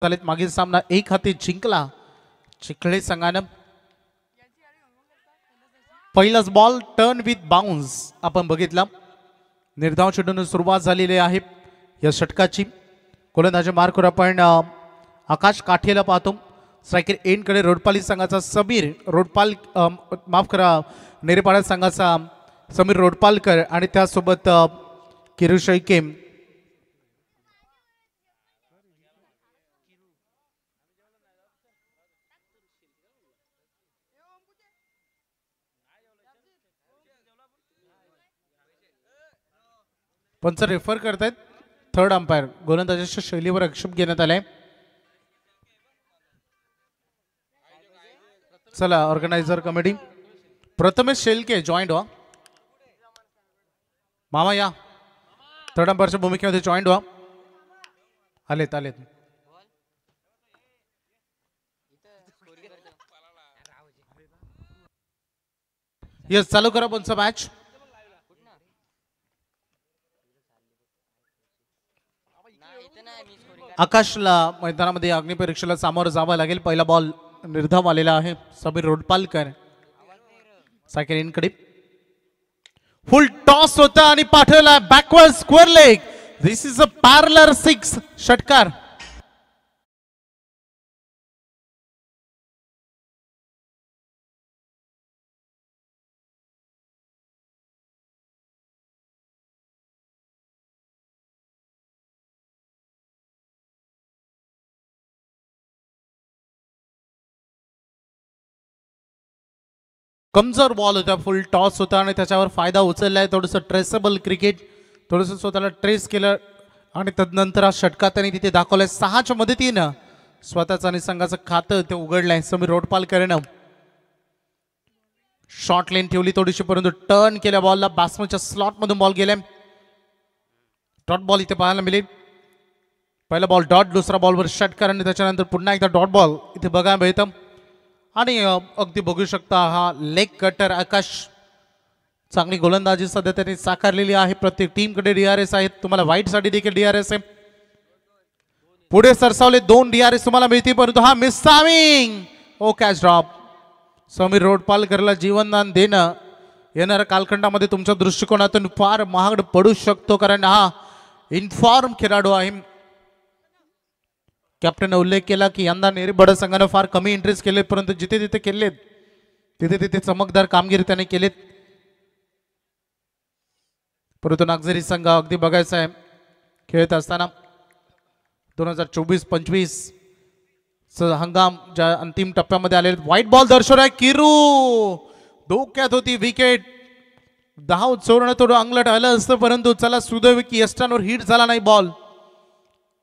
झालेत. मागील सामना एक हाती जिंकला चिखले संघानं. पहिलाच बॉल टर्न विथ बाउन्स आपण बघितला. निर्धाव चेंडूने सुरुवात झालेली आहे या षटकाची. गोलंदाजी मार्कवर आपण आकाश काठेला पाहतो. स्ट्रायकर एंड कडे रोडपाली संघाचा समीर रोडपाल माफ करा नेरेपाडा संघाचा समीर रोडपालकर आणि त्यासोबत किरू शैके. पंच रेफर करतायत. थर्ड अंपायर गोलंदाजाच्या शैलीवर आक्षेप घेण्यात आलाय. चला organiser committee Prathamesh Shelke joint व्हा. मामा या थर्ड अंपायरच्या भूमिकेमध्ये जॉईंट व्हा. आलेत आलेत. यस चालू करा पंच मॅच. आकाशला मैदानामध्ये अग्निपरीक्षेला सामोरं जावं लागेल. पहिला बॉल निर्धाव आलेला आहे. समीर रोडपालकर सायकल इनकडे फुल टॉस होता आणि पाठवला backward square leg. This is a parallel 6 षटकार. कमजोर बॉल होता. फुल टॉस होता आणि त्याच्यावर फायदा उचललाय. थोडंसं ट्रेसेबल क्रिकेट थोडंसं स्वतःला ट्रेस केलं आणि तदनंतर हा षटकार त्यांनी तिथे दाखवलाय. 6च्या मदतीनं स्वतःचं आणि संघाचं खातं ते उघडलंय. समीर रोडपालकरनं शॉर्ट लेन ठेवली थोडीशी परंतु टर्न केल्या बॉलला बॅट्समनच्या स्लॉट मधून बॉल गेलाय. डॉट बॉल इथे पाहायला मिळेल. पहिला बॉल डॉट दुसरा बॉलवर षटकार आणि त्याच्यानंतर पुन्हा एकदा डॉट बॉल इथे बघायला मिळतं. आणि अगदी बघू शकता हा लेग कटर आकाश चांगली गोलंदाजी सध्या त्यांनी साकारलेली आहे. प्रत्येक टीमकडे डीआरएस आहेत. तुम्हाला व्हाईट साठी देखील डीआरएस आहे. पुढे सरसावले 2 डीआरएस तुम्हाला मिळतील परंतु हा मिसामिंग ओ कॅच ड्रॉप. समीर रोडपालकरला जीवनदान देणं येणाऱ्या कालखंडामध्ये तुमच्या दृष्टिकोनातून फार महाग पडू शकतो कारण हा इन्फॉर्म खेळाडू आहे. कॅप्टन उल्लेख केला की यंदा नेरेपाडा संघाने फार कमी इंटरेस्ट केले परंतु जिथे तिथे केलेत तिथे तिथे चमकदार कामगिरी त्याने केलेत. परंतु नागझरी संघ अगदी बघायचा आहे खेळत असताना 2024-25 हंगाम ज्या अंतिम टप्प्यामध्ये आलेले. व्हाईट बॉल दर्शवलाय किरू धोक्यात होती विकेट. धाव चोरणं थोडं अंगलट आलं असतं परंतु चला सुदैव की यष्टांवर हिट झाला नाही बॉल.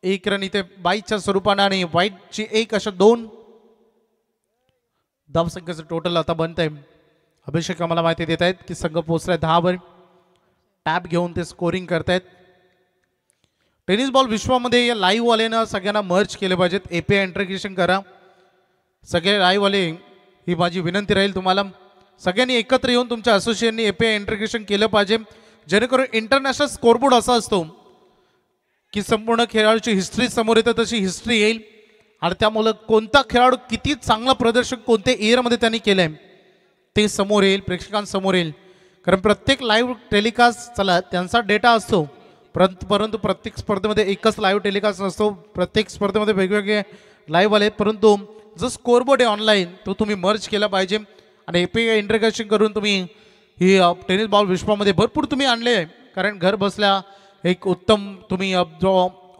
1 रन इथे 22च्या स्वरूपाने आणि व्हाईटची 1 अशा 2 धावसंख्येचं टोटल आता बनत आहे. अभिषेक आम्हाला माहिती देत आहेत की संघ पोहोचलाय 10 वर. टॅप घेऊन ते स्कोरिंग करतायत. टेनिस बॉल विश्वामध्ये या लाईव्ह वालेनं सगळ्यांना मर्ज केले पाहिजेत. एपीआय इंटिग्रेशन करा सगळे लाईव्ह वाले. ही माझी विनंती राहील तुम्हाला. सगळ्यांनी एकत्र येऊन तुमच्या असोसिएशननी एपीआय इंटिग्रेशन केलं पाहिजे जेणेकरून इंटरनॅशनल स्कोरबोर्ड असा असतो की संपूर्ण खेळाडूची हिस्ट्री समोर येतं तशी हिस्ट्री येईल आणि त्यामुळे कोणता खेळाडू किती चांगलं प्रदर्शन कोणत्या इयरमध्ये त्यांनी केलंय ते समोर येईल प्रेक्षकांसमोर येईल. कारण प्रत्येक लाईव्ह टेलिकास्ट चला त्यांचा डेटा असतो परंतु प्रत्येक स्पर्धेमध्ये एकच लाईव्ह टेलिकास्ट नसतो. प्रत्येक स्पर्धेमध्ये वेगवेगळे लाईव्ह आले परंतु जो स्कोरबोर्ड आहे ऑनलाईन तो तुम्ही मर्ज केला पाहिजे आणि एपीआय इंटिग्रेशन करून तुम्ही ही टेनिस बॉल विश्वामध्ये भरपूर तुम्ही आणले. कारण घर बसल्या एक उत्तम तुम्ही जो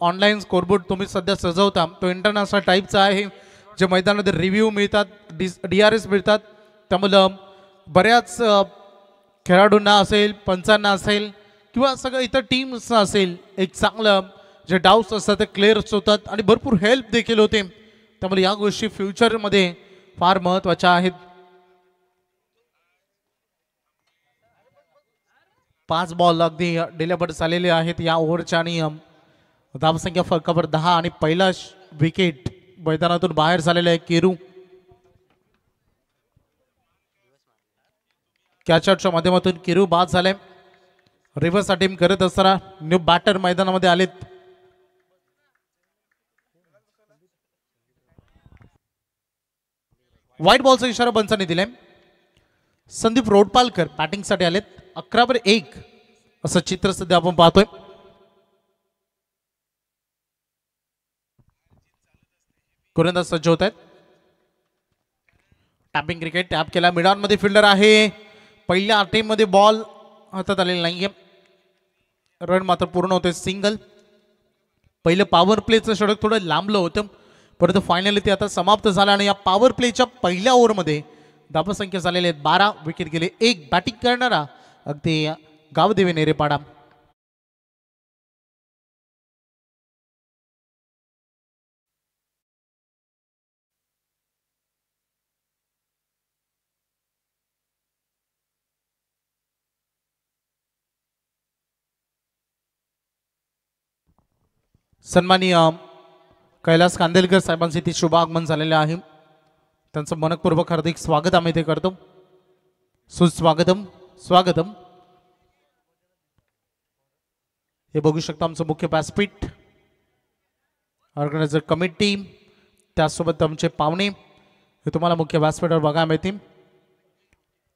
ऑनलाईन स्कोरबोर्ड तुम्ही सध्या सजवता तो इंटरनॅशनल टाईपचा आहे. जे मैदानामध्ये रिव्ह्यू मिळतात डीआरएस मिळतात त्यामुळं बऱ्याच खेळाडूंना असेल पंचांना असेल किंवा सगळं इतर टीम्सना असेल एक चांगलं जे डाऊट्स असतात ते क्लिअर्स होतात आणि भरपूर हेल्प देखील होते. त्यामुळे या गोष्टी फ्युचरमध्ये फार महत्त्वाच्या आहेत. 5 बॉल अगदी डिलेबड झालेले आहेत या ओव्हरच्या आणि धावसंख्या फरकावर 10 आणि पहिला विकेट मैदानातून बाहेर झालेला आहे किरू. कॅचआउटच्या माध्यमातून किरू बाद झाले. रिव्हर्स अटेम्प्ट करत असताना न्यू बॅटर मैदानामध्ये आलेत. व्हाईट बॉलचा इशारा पंचांनी दिलाय. संदीप रोडपालकर बॅटिंगसाठी आलेत. 11-1 असं चित्र सध्या आपण पाहतोय. गोलंदाज सज्ज होत आहेत. टॅपिंग क्रिकेट टॅप केला. मिडॉन मध्ये फिल्डर आहे. पहिल्या अटेम्प्ट मध्ये बॉल हातात आलेला नाहीये. रन मात्र पूर्ण होते. सिंगल. पहिलं पॉवर प्लेचं षटक थोडं लांबलं होतं, परंतु फायनली ते आता समाप्त झालं आणि या पॉवर प्लेच्या पहिल्या ओव्हरमध्ये धावसंख्या झालेले आहेत 12. विकेट गेले 1. बॅटिंग करणारा अगदी गावदेवी नेरेपाडा. सन्माननीय कैलास कांदेलकर साहेबांचे इथे शुभ आगमन झालेले आहे. त्यांचं मनपूर्वक हार्दिक स्वागत आम्ही इथे करतो. सुस्वागतम. स्वागतम. हे बघू शकता आमचं मुख्य व्यासपीठ, ऑर्गनायझर कमिटी, त्यासोबत आमचे पाहुणे हे तुम्हाला मुख्य व्यासपीठावर बघायला मिळतील.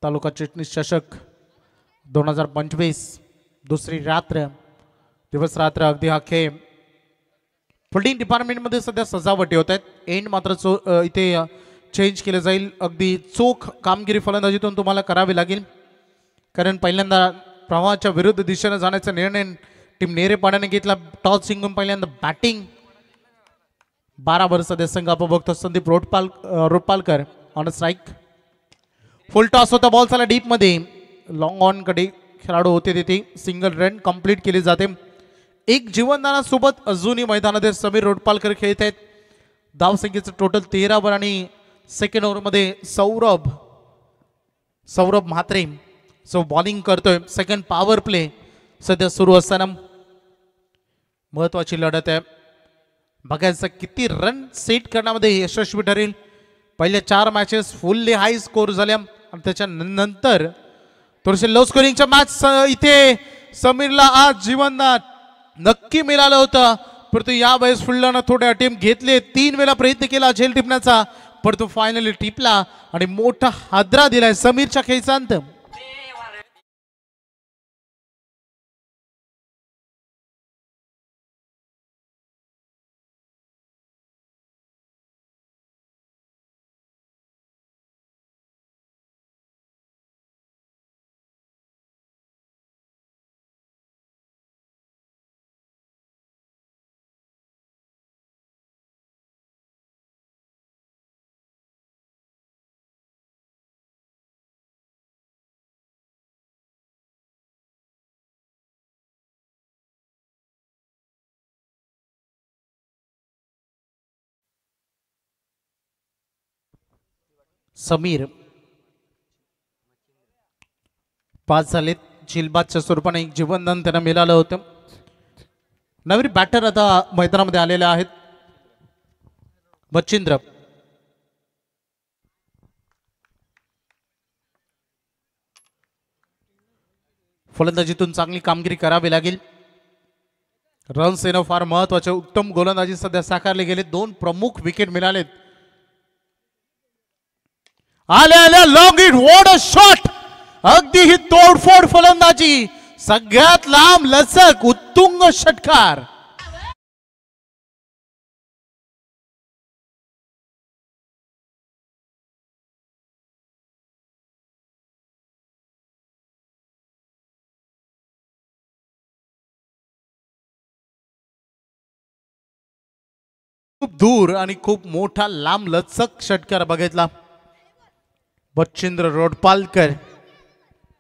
तालुका चिटणीस चषक 2025 दुसरी रात्र, दिवस रात्र अगदी अख्खे फिल्डिंग डिपार्टमेंटमध्ये सध्या सजावटी होत आहेत. एंड मात्र इथे चेंज केलं जाईल. अगदी चोख कामगिरी फलंदाजीतून तुम्हाला करावी लागेल, कारण पहिल्यांदा प्रवाहाच्या विरुद्ध दिशेने जाण्याचा निर्णय टीम नेरेपाड्याने घेतला. टॉस जिंकून पहिल्यांदा बॅटिंग. 12 वर सध्या संघ आपण बघतो. Sandeep Rodpalkar on strike. Full toss होता. बॉल झाला डीप मध्ये. लॉंग ऑन कडे खेळाडू होते तिथे. सिंगल रन कंप्लीट केली जाते. एक जीवनदानासोबत अजूनही मैदानात समीर रोडपालकर खेळत आहेत. धावसंख्येचं टोटल 13 वर आणि सेकंड ओव्हरमध्ये सौरभ म्हात्रे जो बॉलिंग करतोय. सेकंड पॉवर प्ले सध्या सुरू असताना महत्वाची लढत आहे. बघायचं किती रन सेट करण्यामध्ये यशस्वी ठरेल. पहिल्या 4 मॅचेस फुल्ली हाय स्कोर झाल्या आणि त्याच्यानंतर थोडेसे लो स्कोरिंगच्या मॅच इथे समीरला आज जीवनदान नक्की मिळालं होतं, परंतु यावेळेस फुलडानं थोडे अटेम्प्ट घेतले. 3 वेळा प्रयत्न केला झेल टिपण्याचा, परंतु फायनली टिपला आणि मोठा हादरा दिलाय समीरच्या खेळांत. समीर 5 झालेत. झिलबादच्या स्वरूपाने एक जीवनदान त्यांना मिळालं होतं. नवीन बॅटर आता मैदानामध्ये आलेले आहेत. मच्छिंद्र फलंदाजीतून चांगली कामगिरी करावी लागेल. रन्स येणं फार महत्वाचे. उत्तम गोलंदाजी सध्या साकारले गेले. 2 प्रमुख विकेट मिळालेत. आल्या long it. What a shot. अगदी ही तोडफोड फलंदाजी. सगळ्यात लांब लचक उत्तुंग षटकार. खूप दूर आणि खूप मोठा लांब लचक षटकार बघितला. मच्छिंद्र रोडपालकर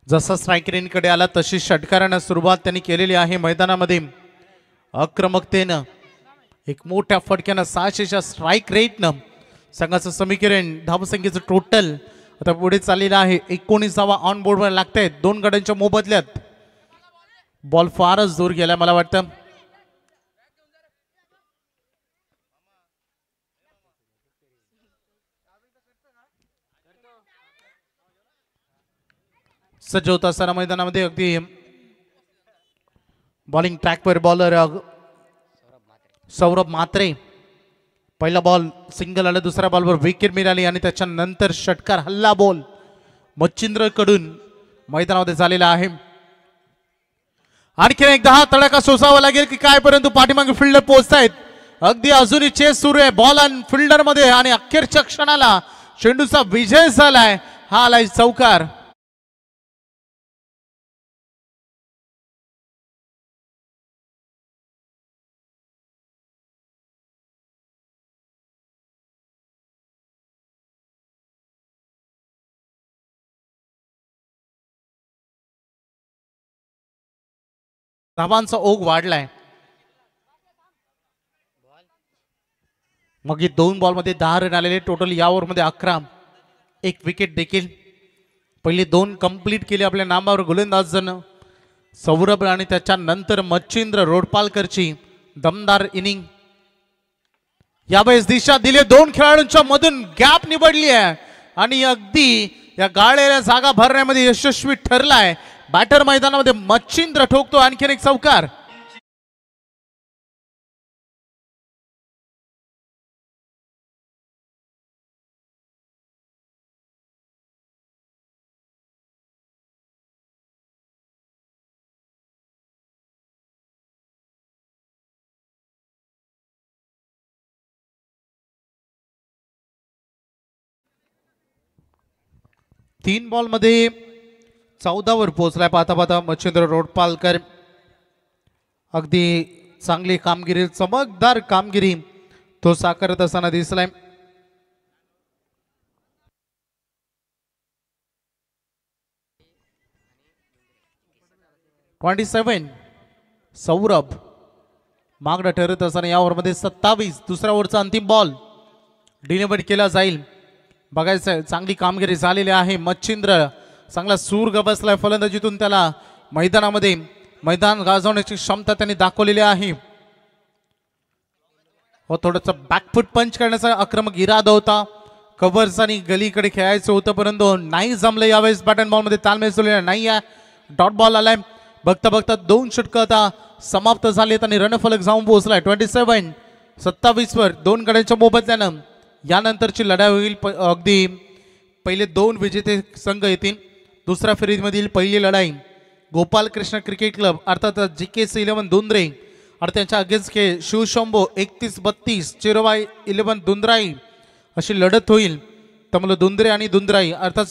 जसा स्ट्राईक रेंजकडे आला तशी षटकारांना सुरुवात त्यांनी केलेली आहे. मैदानामध्ये आक्रमकतेनं एक मोठ्या फटक्यानं 600च्या स्ट्राईक रेटनं संघाचं समीकरण धावसंख्येचं टोटल आता पुढे चाललेलं आहे. 19वा ऑन बोर्डवर लागतायत 2 गड्यांच्या मोबदल्यात. बॉल फारच दूर गेला मला वाटतं. सज्ज होत असताना मैदानामध्ये अगदी बॉलिंग ट्रॅकवर बॉलर सौरभ म्हात्रे पहिला बॉल सिंगल आला, दुसऱ्या बॉलवर विकेट मिळाली आणि त्याच्यानंतर षटकार हल्ला बॉल मच्छिंद्र कडून मैदानामध्ये झालेला आहे. आणखी एकदा हा तडाखा सोसावा लागेल की काय, परंतु पाठीमागे फिल्डर पोहोचतायत. अगदी अजूनही चेस सुरू आहे बॉल आणि फिल्डर मध्ये आणि अखेरच्या क्षणाला चेंडूचा विजय झालाय. हा आलाय चौकार. धावांचा ओघ वाढलाय. मग 2 बॉलमध्ये 10 रन आलेले, टोटल या ओव्हरमध्ये 11, एक विकेट देखील. पहिले 2 कंप्लीट केले आपल्या नामावर गोलंदाजानं सौरभ आणि त्याच्यानंतर मच्छिंद्र रोडपालकरची दमदार इनिंग. यावेळेस दिशा दिली, 2 खेळाडूंच्या मधून गॅप निवडली आहे आणि अगदी या गाळलेल्या जागा भरण्यामध्ये यशस्वी ठरलाय. बॅटर मैदानामध्ये मच्छिंद्र ठोकतो आणखीन एक चौकार. तीन बॉल मध्ये 14 वर पोहोचलाय. पाहता पाहता मच्छिंद्र रोडपालकर अगदी चांगली कामगिरी, चमकदार कामगिरी तो साकारत असताना दिसलाय. सौरभ मागणं ठरत असताना या ओव्हरमध्ये 27, दुसऱ्या ओव्हरचा अंतिम बॉल डिलिव्हर केला जाईल. बघायचं, चांगली कामगिरी झालेली आहे. मच्छिंद्र चांगला सूर गबसलाय फलंदाजीतून, त्याला मैदानामध्ये मैदान गाजवण्याची क्षमता त्यांनी दाखवलेली आहे. व थोडंसं बॅकफुट पंच करण्याचा आक्रमक इरादा होता. कव्हर्स आणि गलीकडे खेळायचं होतं, परंतु नाही जमलं. यावेळेस बॅट अँड बॉलमध्ये तालमेल जुळलेला नाही आहे. डॉट बॉल आलाय. बघता बघता 2 षटकं आता समाप्त झालेत आणि रणफलक जाऊन पोहोचलाय. 27 वर 2 गड्यांच्या मोबदल्यानं यानंतरची लढाई होईल. अगदी पहिले 2 विजेते संघ येतील. दुसऱ्या फेरीमधील पहिली लढाई गोपाल कृष्ण क्रिकेट क्लब अर्थात JKC11 दुंद्रे आणि त्यांच्या अगेन्स्ट खेळ शिवशंभो 31-32 चिरवाई 11 दुंद्राई अशी लढत होईल. त्यामुळे दुंद्रे आणि दुंद्राई अर्थात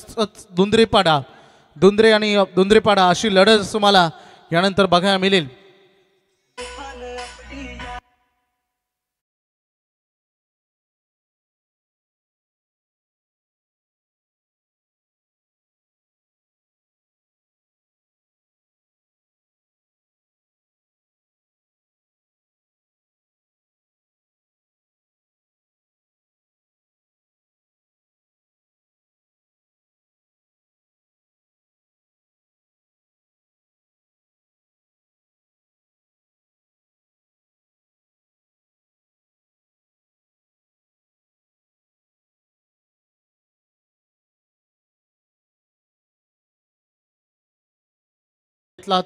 दुंद्रे आणि दुंद्रेपाडा अशी लढत तुम्हाला यानंतर बघायला मिळेल.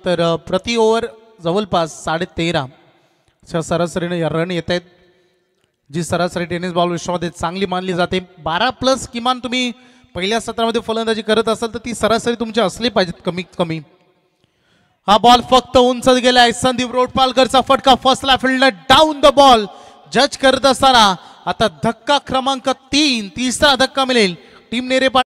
तर प्रति ओव्हर जवळपास 13.5 सरासरीने रन येत आहेत, जी सरासरी टेनिस बॉल विश्वामध्ये चांगली मानली जाते. 12+ किमान तुम्ही पहिल्या सत्रामध्ये फलंदाजी करत असाल तर ती सरासरी तुमची असली पाहिजेत कमीत कमी. हा बॉल फक्त उंच गेलाय. संदीप रोडपालकरचा फटका फसला. फिल्डर डाऊन द बॉल जज करत असताना आता धक्का क्रमांक 3, तिसरा धक्का मिळेल टीम नेरेपाड.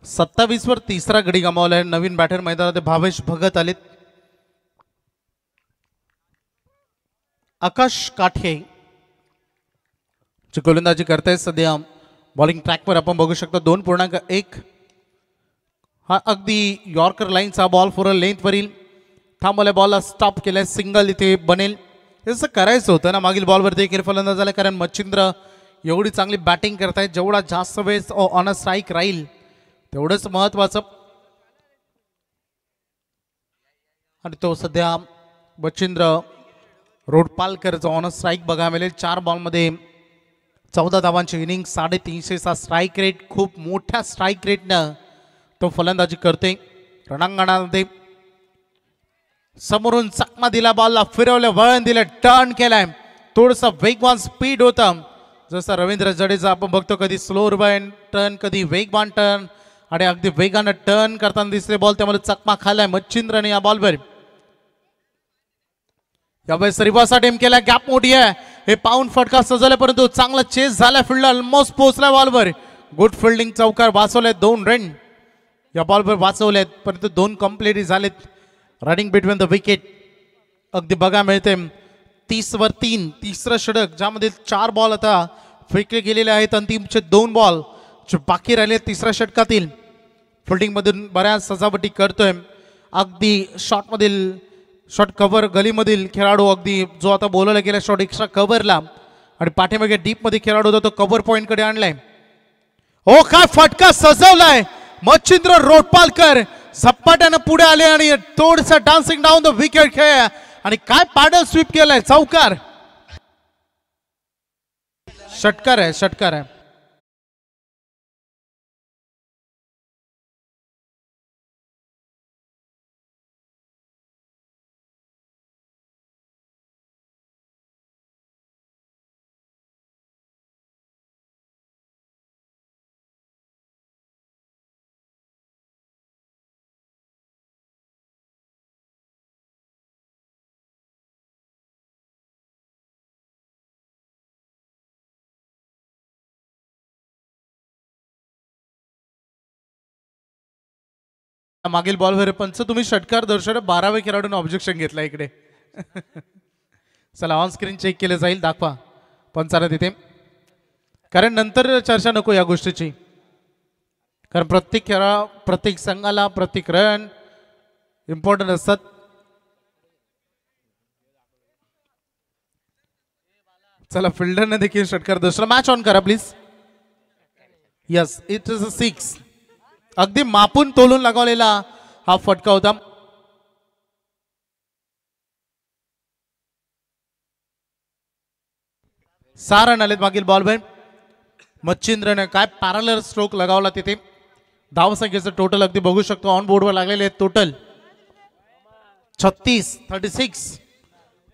27 वर तिसरा गडी गमावलाय. नवीन बॅटर मैदानात भावेश भगत आलेत. आकाश काठे ची गोलंदाजी करतायत सध्या बॉलिंग ट्रॅकवर आपण बघू शकतो 2.1 हा अगदी यॉर्कर लाईनचा बॉल फॉर अ लेंथ वरील थांबवल्या बॉलला स्टॉप केलाय सिंगल इथे बनेल असं करायचं होतं ना मागील बॉलवर देखील फलंदाज झाला कारण मच्छिंद्र एवढी चांगली बॅटिंग करतायत जेवढा जास्त वेळ ऑन अ स्ट्राईक राहील तेवढंच महत्वाचं आणि तो सध्या मच्छिंद्र रोडपालकरचा ऑन अ स्ट्राईक बघा मिळेल 4 बॉलमध्ये 14 धावांची इनिंग 350चा स्ट्राईक रेट खूप मोठ्या स्ट्राईक रेटनं तो फलंदाजी करते रणांगणामध्ये समोरून चकमा दिला बॉलला फिरवलं वळण दिलं टर्न केलाय थोडंसं वेगवान स्पीड होतं जसं रवींद्र जडेजा आपण बघतो कधी स्लो टर्न कधी वेगवान टर्न आणि अगदी वेगानं टर्न करताना दिसले बॉल त्यामध्ये चकमा खालाय मच्छिंद्रने या बॉलवर यावेळेस रिवर्स अटेम्प्ट केला गॅप मोठी आहे हे पाऊन फटका सजवला परंतु चांगला चेस झाला फिल्डर ऑलमोस्ट पोहोचला बॉलवर गुड फिल्डिंग चौकार वाचवले 2 रन या बॉलवर वाचवलेत परंतु 2 कंप्लीट झालेत रनिंग बिटवीन द विकेट अगदी बघा मिळते 30 वर 3 तिसरं षटक ज्यामध्ये 4 बॉल आता फेकले गेलेले आहेत अंतिमचे 2 बॉल जे बाकी राहिले तिसऱ्या षटकातील फिल्डिंग मधून बऱ्याच सजावटी करतोय अगदी शॉट कव्हर गलीमधील खेळाडू अगदी जो आता बोलवला गेला शॉट एक्स्ट्रा कव्हरला आणि पाठीमागे डीप मध्ये खेळाडू होता तो कव्हर पॉइंट कडे आणलाय ओ काय फटका सजवलाय मच्छिंद्र रोडपालकर झपाट्यानं पुढे आले आणि थोडस डान्सिंग डाऊन द विकेट खेळ आणि काय पॅडल स्वीप केलाय चौकार षटकार आहे मागील बॉलवर पंच तुम्ही षटकार दर्शक 12व्या खेळाडूने ऑब्जेक्शन घेतला इकडे चला ऑन स्क्रीन चेक केलं जाईल दाखवा पंचाला तिथे कारण नंतर चर्चा नको या गोष्टीची कारण प्रत्येक संघाला प्रत्येक रन इम्पॉर्टंट असतात चला फिल्डरने देखील षटकार दर्शक मॅच ऑन करा प्लीज यस इट इज अ 6 अगदी मापून तोलून लगावलेला हा फटका होता 6 रन आलेत मागील बॉलवर मच्छिंद्रने काय पॅरलर स्ट्रोक लगावला तिथे धावसंख्येचं टोटल अगदी बघू शकतो ऑन बोर्डवर लागलेले आहेत टोटल 36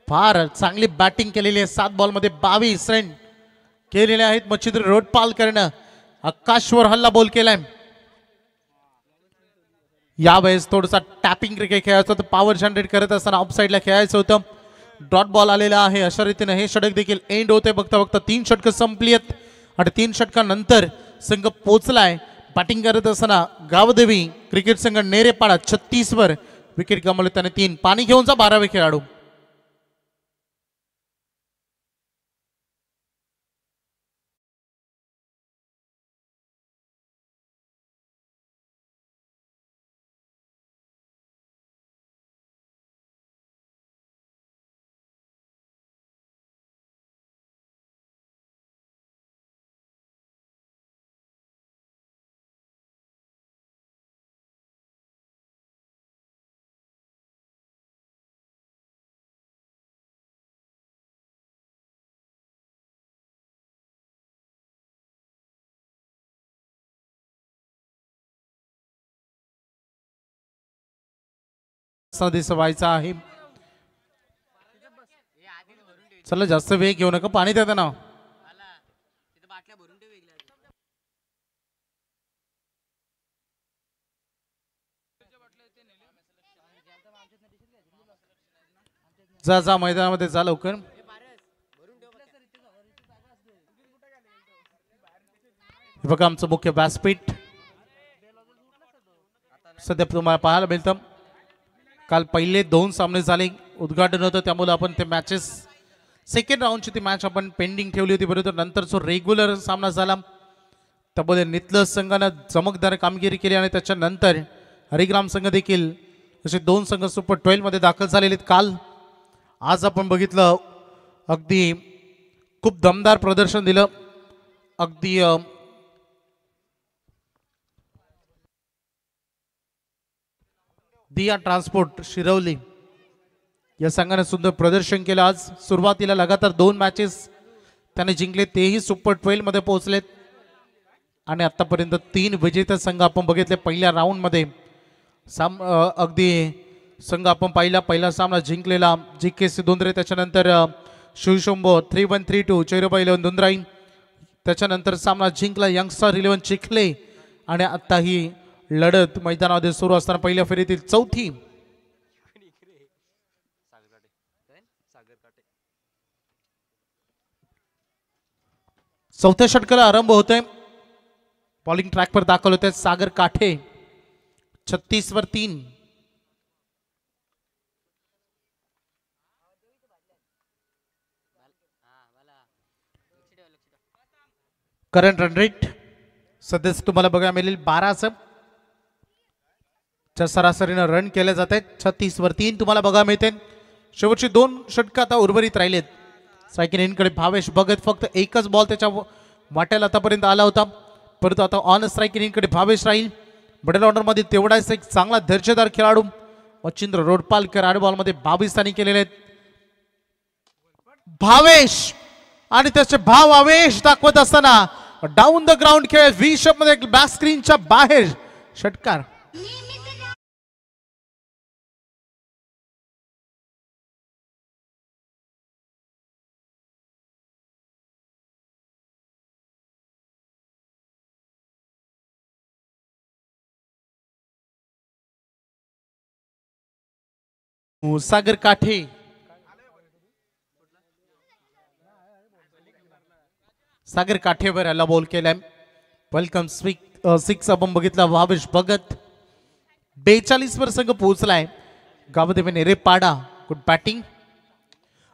फार चांगली बॅटिंग केलेली आहे 7 बॉलमध्ये 22 रन केलेले आहेत मच्छिंद्र रोडपालकरनं आकाशवर हल्ला बॉल केलाय यावेळेस थोडासा टॅपिंग क्रिकेट खेळायचं होतं पॉवर जनरेट करत असताना ऑफ साईडला खेळायचं होतं डॉट बॉल आलेला आहे अशा रीतीने हे षटक देखील एंड होते बघता बघता 3 षटकं संपली आहेत आणि 3 षटकानंतर संघ पोचलाय बॅटिंग करत असताना गावदेवी क्रिकेट संघ नेरेपाडा 36 वर विकेट गमावले त्याने 3 पाणी घेऊन जा 12वे खेळाडू दिस व्हायचा आहे चला जास्त वेळ घेऊ नका पाणी देता ना जा मैदानामध्ये जा लवकर बघा आमचं मुख्य व्यासपीठ सध्या तुम्हाला पाहायला मिळतं काल पहिले 2 सामने झाले उद्घाटन होतं त्यामुळे आपण ते मॅचेस सेकंड राऊंडची ती मॅच आपण पेंडिंग ठेवली होती, परंतु नंतर जो रेग्युलर सामना झाला त्यामध्ये नितलस संघानं चमकदार कामगिरी केली आणि त्याच्यानंतर हरिग्राम संघ देखील असे 2 संघ सुपर 12 मध्ये दाखल झालेले आहेत काल. आज आपण बघितलं अगदी खूप दमदार प्रदर्शन दिलं. अगदी दिया ट्रान्सपोर्ट शिरवली या संघाने सुंदर प्रदर्शन केलं. आज सुरुवातीला लगातार 2 मॅचेस त्याने जिंकले, तेही सुपर 12 मध्ये पोहोचलेत आणि आतापर्यंत 3 विजेते संघ आपण बघितले पहिल्या राऊंड मध्ये. अगदी संघ आपण पहिला सामना जिंकलेला GK सिद्धोंद्रे, त्याच्यानंतर शिवशंभो 3132 चैरबा 11 दुंद्राईन, त्याच्यानंतर सामना जिंकला यंगस्टर 11 चिखले आणि आता ही लढत मैदानामध्ये सुरू असताना पहिल्या फेरीतील चौथी चौथ्या षटकाला आरंभ होतोय. बॉलिंग ट्रॅक पर दाखल होते सागर काठे 36 वर 3. करंट रन रेट सध्याच तुम्हाला बघायला मिळेल 12चं सरासरीनं रन केले जात आहेत. 36 वर 3 तुम्हाला बघायला मिळते. शेवटची 2 षटकं आता उर्वरित राहिलेत. स्ट्रायकिंग एंडकडे भावेश भगत, फक्त एकच बॉल त्याच्या वाट्याला आतापर्यंत आला होता, परंतु आता ऑन स्ट्रायकिंग एंडकडे भावेश राहील. मिडल ऑर्डर मध्ये तेवढाच एक चांगला दर्जेदार खेळाडू मच्छिंद्र रोडपालकर 8 बॉल मध्ये 22 स्थानी केलेले आहेत. भावेश आणि त्याचे भाव आवेश दाखवत असताना डाऊन द ग्राउंड खेळ विशप मध्ये बॅक स्क्रीनच्या बाहेर षटकार. सागर काठे काठेवर याला बॉल केलाय. वेलकम 6 आपण बघितला. भावेश भगत 42 वर संघ पोहोचलाय. Gavdev Nerepada good batting.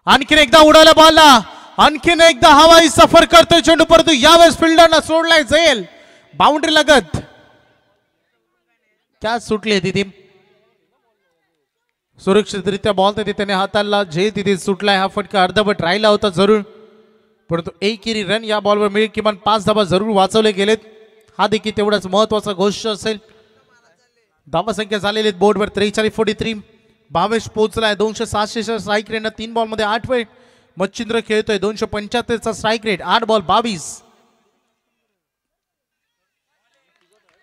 आणखीन एकदा उडाला बॉलला, आणखीन एकदा हवाई सफर करतोय चेंडू, परंतु यावेळेस फिल्डरना सोडलाय जाईल बाउंड्री लगत. क्या सुटली तिथे सुरक्षितरित्या बॉल तिथे त्याने हाताला जे तिथे सुटलाय. हा फटका अर्धवट राहिला होता जरूर, परंतु एकेरी रन या बॉलवर मिळेल. किमान 5 धावा जरूर वाचवले गेलेत. हा देखील तेवढाच महत्वाचा गोष्ट असेल. धावा संख्या झालेली बोर्डवर 43-43. भावेश पोहोचलाय 266 स्ट्राईक रेट, 3 बॉल मध्ये 8 वेळ. मच्छिंद्र खेळतोय 275 चा strike rate, 8 ball 22.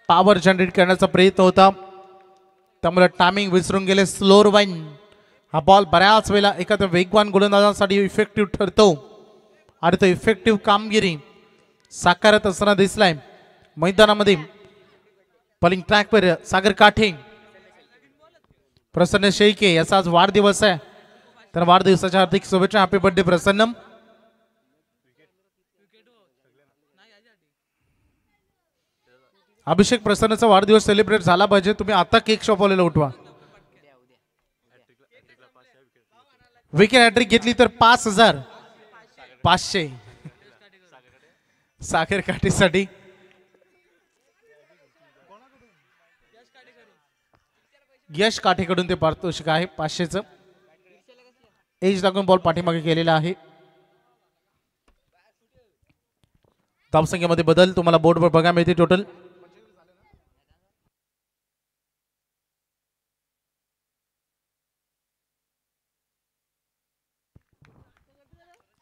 Power generate करण्याचा प्रयत्न होता, त्यामुळे टायमिंग विसरून गेले. स्लोअर वाईन हा बॉल बऱ्याच वेळेला एखाद्या वेगवान गोलंदाजांसाठी इफेक्टिव्ह ठरतो आणि तो इफेक्टिव्ह कामगिरी साकारत असताना दिसलाय मैदानामध्ये. बॉलिंग ट्रॅकवर सागर काठे, प्रसन्न शेळके याचा आज वाढदिवस आहे, तर वाढदिवसाच्या हार्दिक शुभेच्छा. हॅपी बर्थडे प्रसन्न. अभिषेक प्रसन्नचा वाढदिवस सेलिब्रेट झाला पाहिजे. तुम्ही आता केक शॉपवाल्याला उठवा. विकेट हॅट्रिक घेतली तर 5,500 सागर काठीसाठी. यश काठेकडून ते पारितोषिक आहे 500चं. एज लागून बॉल पाठीमागे केलेला आहे. धावसंख्येमध्ये बदल तुम्हाला बोर्डवर बघायला मिळते. टोटल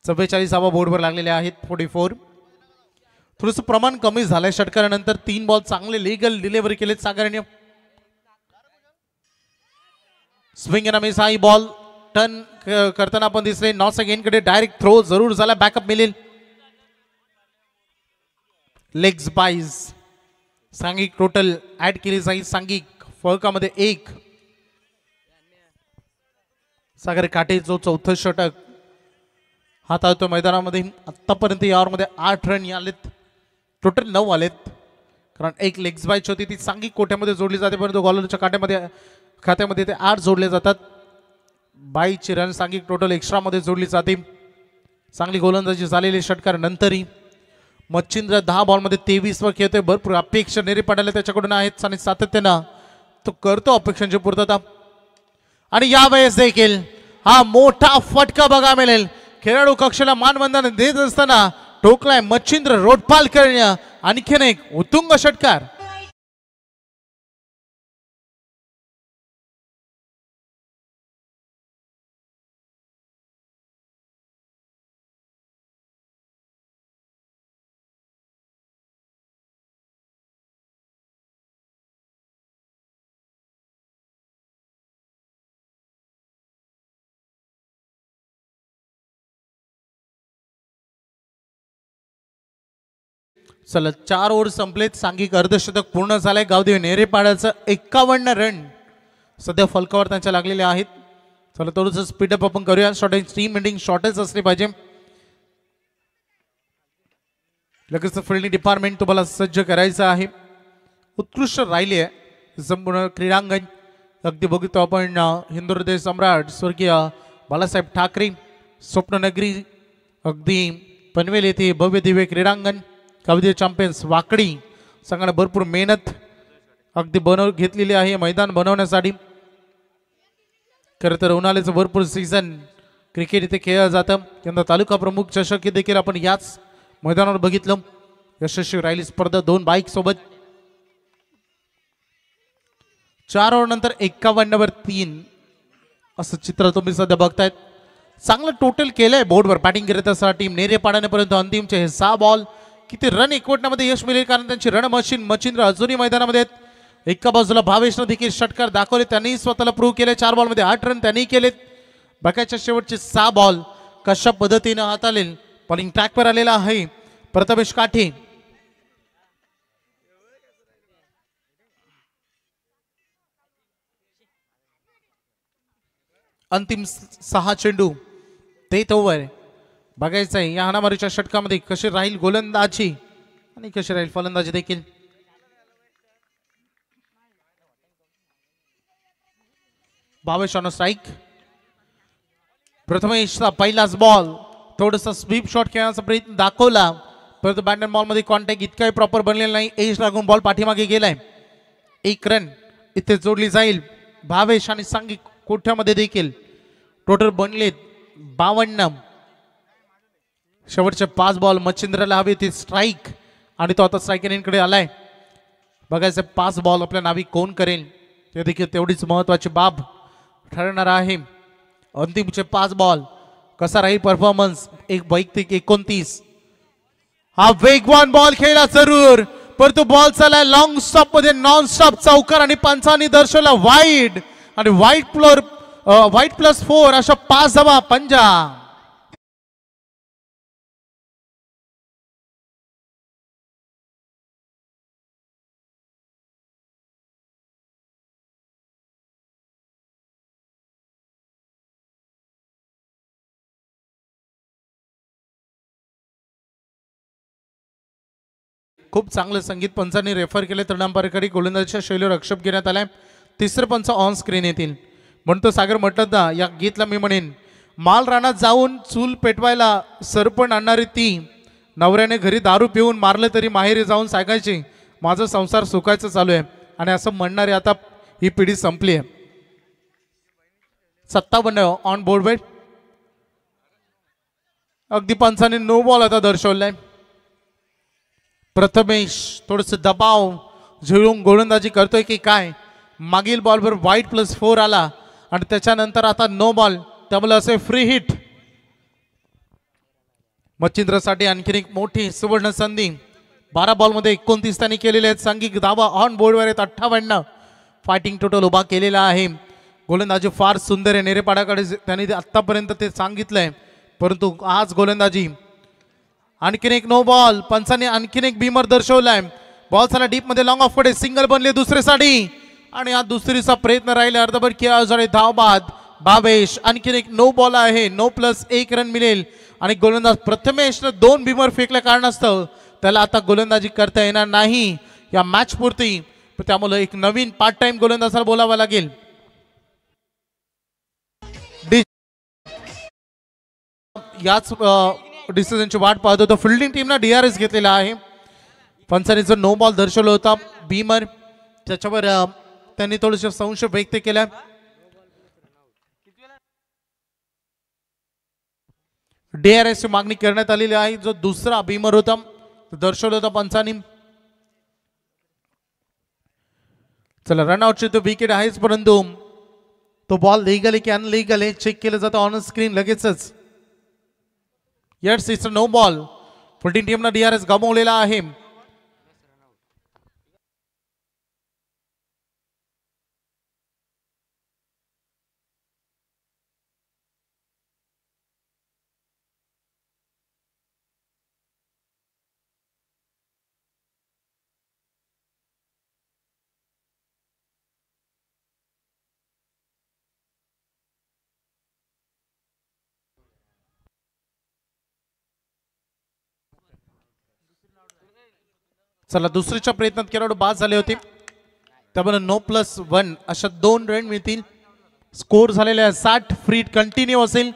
44 बोर्डवर लागलेले आहेत. 44 थोडंसं प्रमाण कमी झालंय. षटकारानंतर 3 बॉल चांगले लीगल डिलिव्हरी केलेत सागरने. Swing end miss. High ball turn करताना आपण दिसले. नॉट अगेन कडे डायरेक्ट थ्रो जरूर झाला, बॅकअप मिळेल. लेग्स बाईज सांघिक टोटल ऍड केली जाईल. सांघिक फळकामध्ये 1. सागर काटे जो 4थं षटक हाताळतो मैदानामध्ये. आतापर्यंत या ओव्हरमध्ये 8 रन आलेत, टोटल 9 आलेत, कारण एक लेग्स बाईच होती ती सांघिक कोट्यामध्ये जोडली जाते, परंतु बॉलरच्या खात्यामध्ये ते 8 जोडले जातात. 22 रन सांघिक टोटल एक्स्ट्रा मध्ये जोडली जाते. चांगली गोलंदाजी झालेली षटकार नंतरही मच्छिंद्र 10 बॉलमध्ये 23 वर खेळतोय. भरपूर अपेक्षा नेरे पाडायला त्याच्याकडून आहेत आणि सातत्यानं तो करतो अपेक्षांची पूर्तता. आणि यावेळेस देखील हा मोठा फटका बघा मिळेल. खेळाडू कक्षाला मानवंदन देत असताना टोकलाय मच्छिंद्र रोडपालकर. आणखीन एक उत्तुंग षटकार. चला 4 ओव्हर संपलेत. सांघिक अर्धशतक पूर्ण झालंय. गावदेवी नेरेपाड्याचं 51 रन सध्या फलकावर त्यांच्या लागलेले आहेत. चला थोडंसं स्पीडअप आपण करूया. शॉर्टेज टीम एंडिंग शॉर्टेज असली पाहिजे. लगेच फिल्डिंग डिपार्टमेंट तुम्हाला सज्ज करायचं आहे. उत्कृष्ट राहिले आहे संपूर्ण क्रीडांगण. अगदी बघतो आपण हिंदू हृदय सम्राट स्वर्गीय बाळासाहेब ठाकरे स्वप्ननगरी अगदी पनवेल येथे भव्य दिव्य क्रीडांगण. कबड्डी चॅम्पियन्स वाकडी संघाने भरपूर मेहनत अगदी घेतलेली आहे मैदान बनवण्यासाठी. खरं तर उन्हाळ्याचं भरपूर सीझन क्रिकेट इथे खेळलं जातं. यंदा तालुका प्रमुख चषक देखील आपण याच मैदानावर बघितलं. यशस्वी राहिली स्पर्धा 2 बाईक सोबत. 4 ओव्हर नंतर 51 वर 3 असं चित्र तुम्ही सध्या बघतायत. चांगलं टोटल केलंय बोर्डवर बॅटिंग करत असताना टीम नेरेपाड्याने परंतु अंतिमचे हे 6 बॉल किती रन एकवटण्यामध्ये यश मिळेल कारण त्यांची रण मशीन मच्छिंद्र अजूनही मैदानामध्ये आहेत. एका बाजूला भावेशनं देखील षटकार दाखवले. त्यांनी स्वतःला प्रूव्ह केले. 4 बॉलमध्ये 8 रन त्यांनी केलेत. बाकीच्या शेवटचे 6 बॉल कशा पद्धतीने हाताळले. बॉलिंग ट्रॅकवर आलेला आहे प्रथमेश काठे. अंतिम 6 चेंडू तेथ ओव्हर बघायचं आहे. या हाणामारीच्या षटकामध्ये कशी राहील गोलंदाजी आणि कशी राहील फलंदाजी देखील. Bhavesh on strike. प्रथमेशचा पहिलाच बॉल थोडासा स्वीप शॉट खेळण्याचा प्रयत्न दाखवला परंतु बॅटन बॉल मध्ये कॉन्टॅक्ट इतकाही प्रॉपर बनलेला नाही. एज लागून बॉल पाठीमागे गेलाय. 1 रन इथे जोडली जाईल. भावेश आणि सांघिक कोठ्यामध्ये देखील टोटल बनलेत 52. शेवटचे 5 बॉल मच्छिंद्रला हवी ती स्ट्राईक आणि तो आता स्ट्राईक रेंजकडे आलाय. बघायचं 5 बॉल आपल्या नावी कोण करेल ते देखील तेवढीच महत्वाची बाब ठरणार आहे. अंतिमचे 5 बॉल कसा राहील परफॉर्मन्स. एक वैयक्तिक 29. हा वेगवान बॉल खेळला जरूर परंतु बॉल चालला लॉंग स्टॉप मध्ये नॉन स्टॉप चौकार आणि पंचांनी दर्शवला वाईड आणि वाईट प्लस 4 अशा 5 धावा पंजा. खूप चांगलं संगीत पंचांनी रेफर केले. तरुण पारेकरी गोलंदाजीच्या शैलीवर आक्षेप घेण्यात आलाय. 3रं पंच ऑन स्क्रीन येतील. म्हणतो सागर म्हटलं ना या गीतला मी म्हणेन माल रानात जाऊन चूल पेटवायला सरपण आणणारी ती नवऱ्याने घरी दारू पिऊन मारलं तरी माहेरी जाऊन सांगायची माझा संसार सुखायचं चालू आहे. आणि असं म्हणणारे आता ही पिढी संपली आहे. 57 ऑन बोर्ड वेट. अगदी पंचाने नो बॉल आता दर्शवलाय. प्रथमेश थोडस दबाव झेलून गोलंदाजी करतोय की काय. मागील बॉलवर वाईट प्लस 4 आला आणि त्याच्यानंतर आता नो बॉल त्यामुळे असे फ्री हिट. मच्छिंद्रसाठी आणखीन एक मोठी सुवर्ण संधी. 12 बॉलमध्ये 29 त्यांनी केलेले आहेत. सांघिक धावा ऑन बोर्डवर आहेत 58. फायटिंग टोटल उभा केलेला आहे. गोलंदाजी फार सुंदर आहे. नेरेपाड्याकडे त्यांनी आतापर्यंत ते सांगितलंय परंतु आज गोलंदाजी. आणखीन एक नो बॉल. पंचाने आणखीन एक बीमर दर्शवलाय. बॉल झाला डीप मध्ये लॉंग ऑफ कडे सिंगल बनले दुसरीसाठी आणि हा दुसरीचा प्रयत्न राहिला. अर्धभर खेळा झाले धाव बाद. भावेश आणखीन एक नो बॉल आहे. नो प्लस 1 रन मिळेल आणि गोलंदाज प्रथमेशने 2 बीमर फेकल्या कारणास्तव त्याला आता गोलंदाजी करता येणार नाही या मॅच पुरती. त्यामुळे एक नवीन पार्ट टाइम गोलंदाजाला बोलावा लागेल. याच डिसिजनची वाट पाहत होतो. फिल्डिंग टीमनं DRS घेतलेला आहे. पंचांनी नो बॉल दर्शवला होता बीमर, त्याच्यावर त्यांनी थोडेसे संशय व्यक्त केला. DRS ची मागणी करण्यात आलेली आहे. जो दुसरा बीमर होता दर्शवला होता पंचांनी. चला रनआउटची तो विकेट आहेच, परंतु तो बॉल लीगल आहे की अनलीगल आहे चेक केलं जातं ऑन स्क्रीन लगेचच. Yes it's no ball. Fielding टीमनं DRS गमावलेला आहे. चला दुसरीच्या प्रयत्नात खेळाडू बाद झाले होते, त्यामुळे 9+1 अशा 2 रन मिळतील. स्कोर झालेले आहे 60. फ्री कंटिन्यू असेल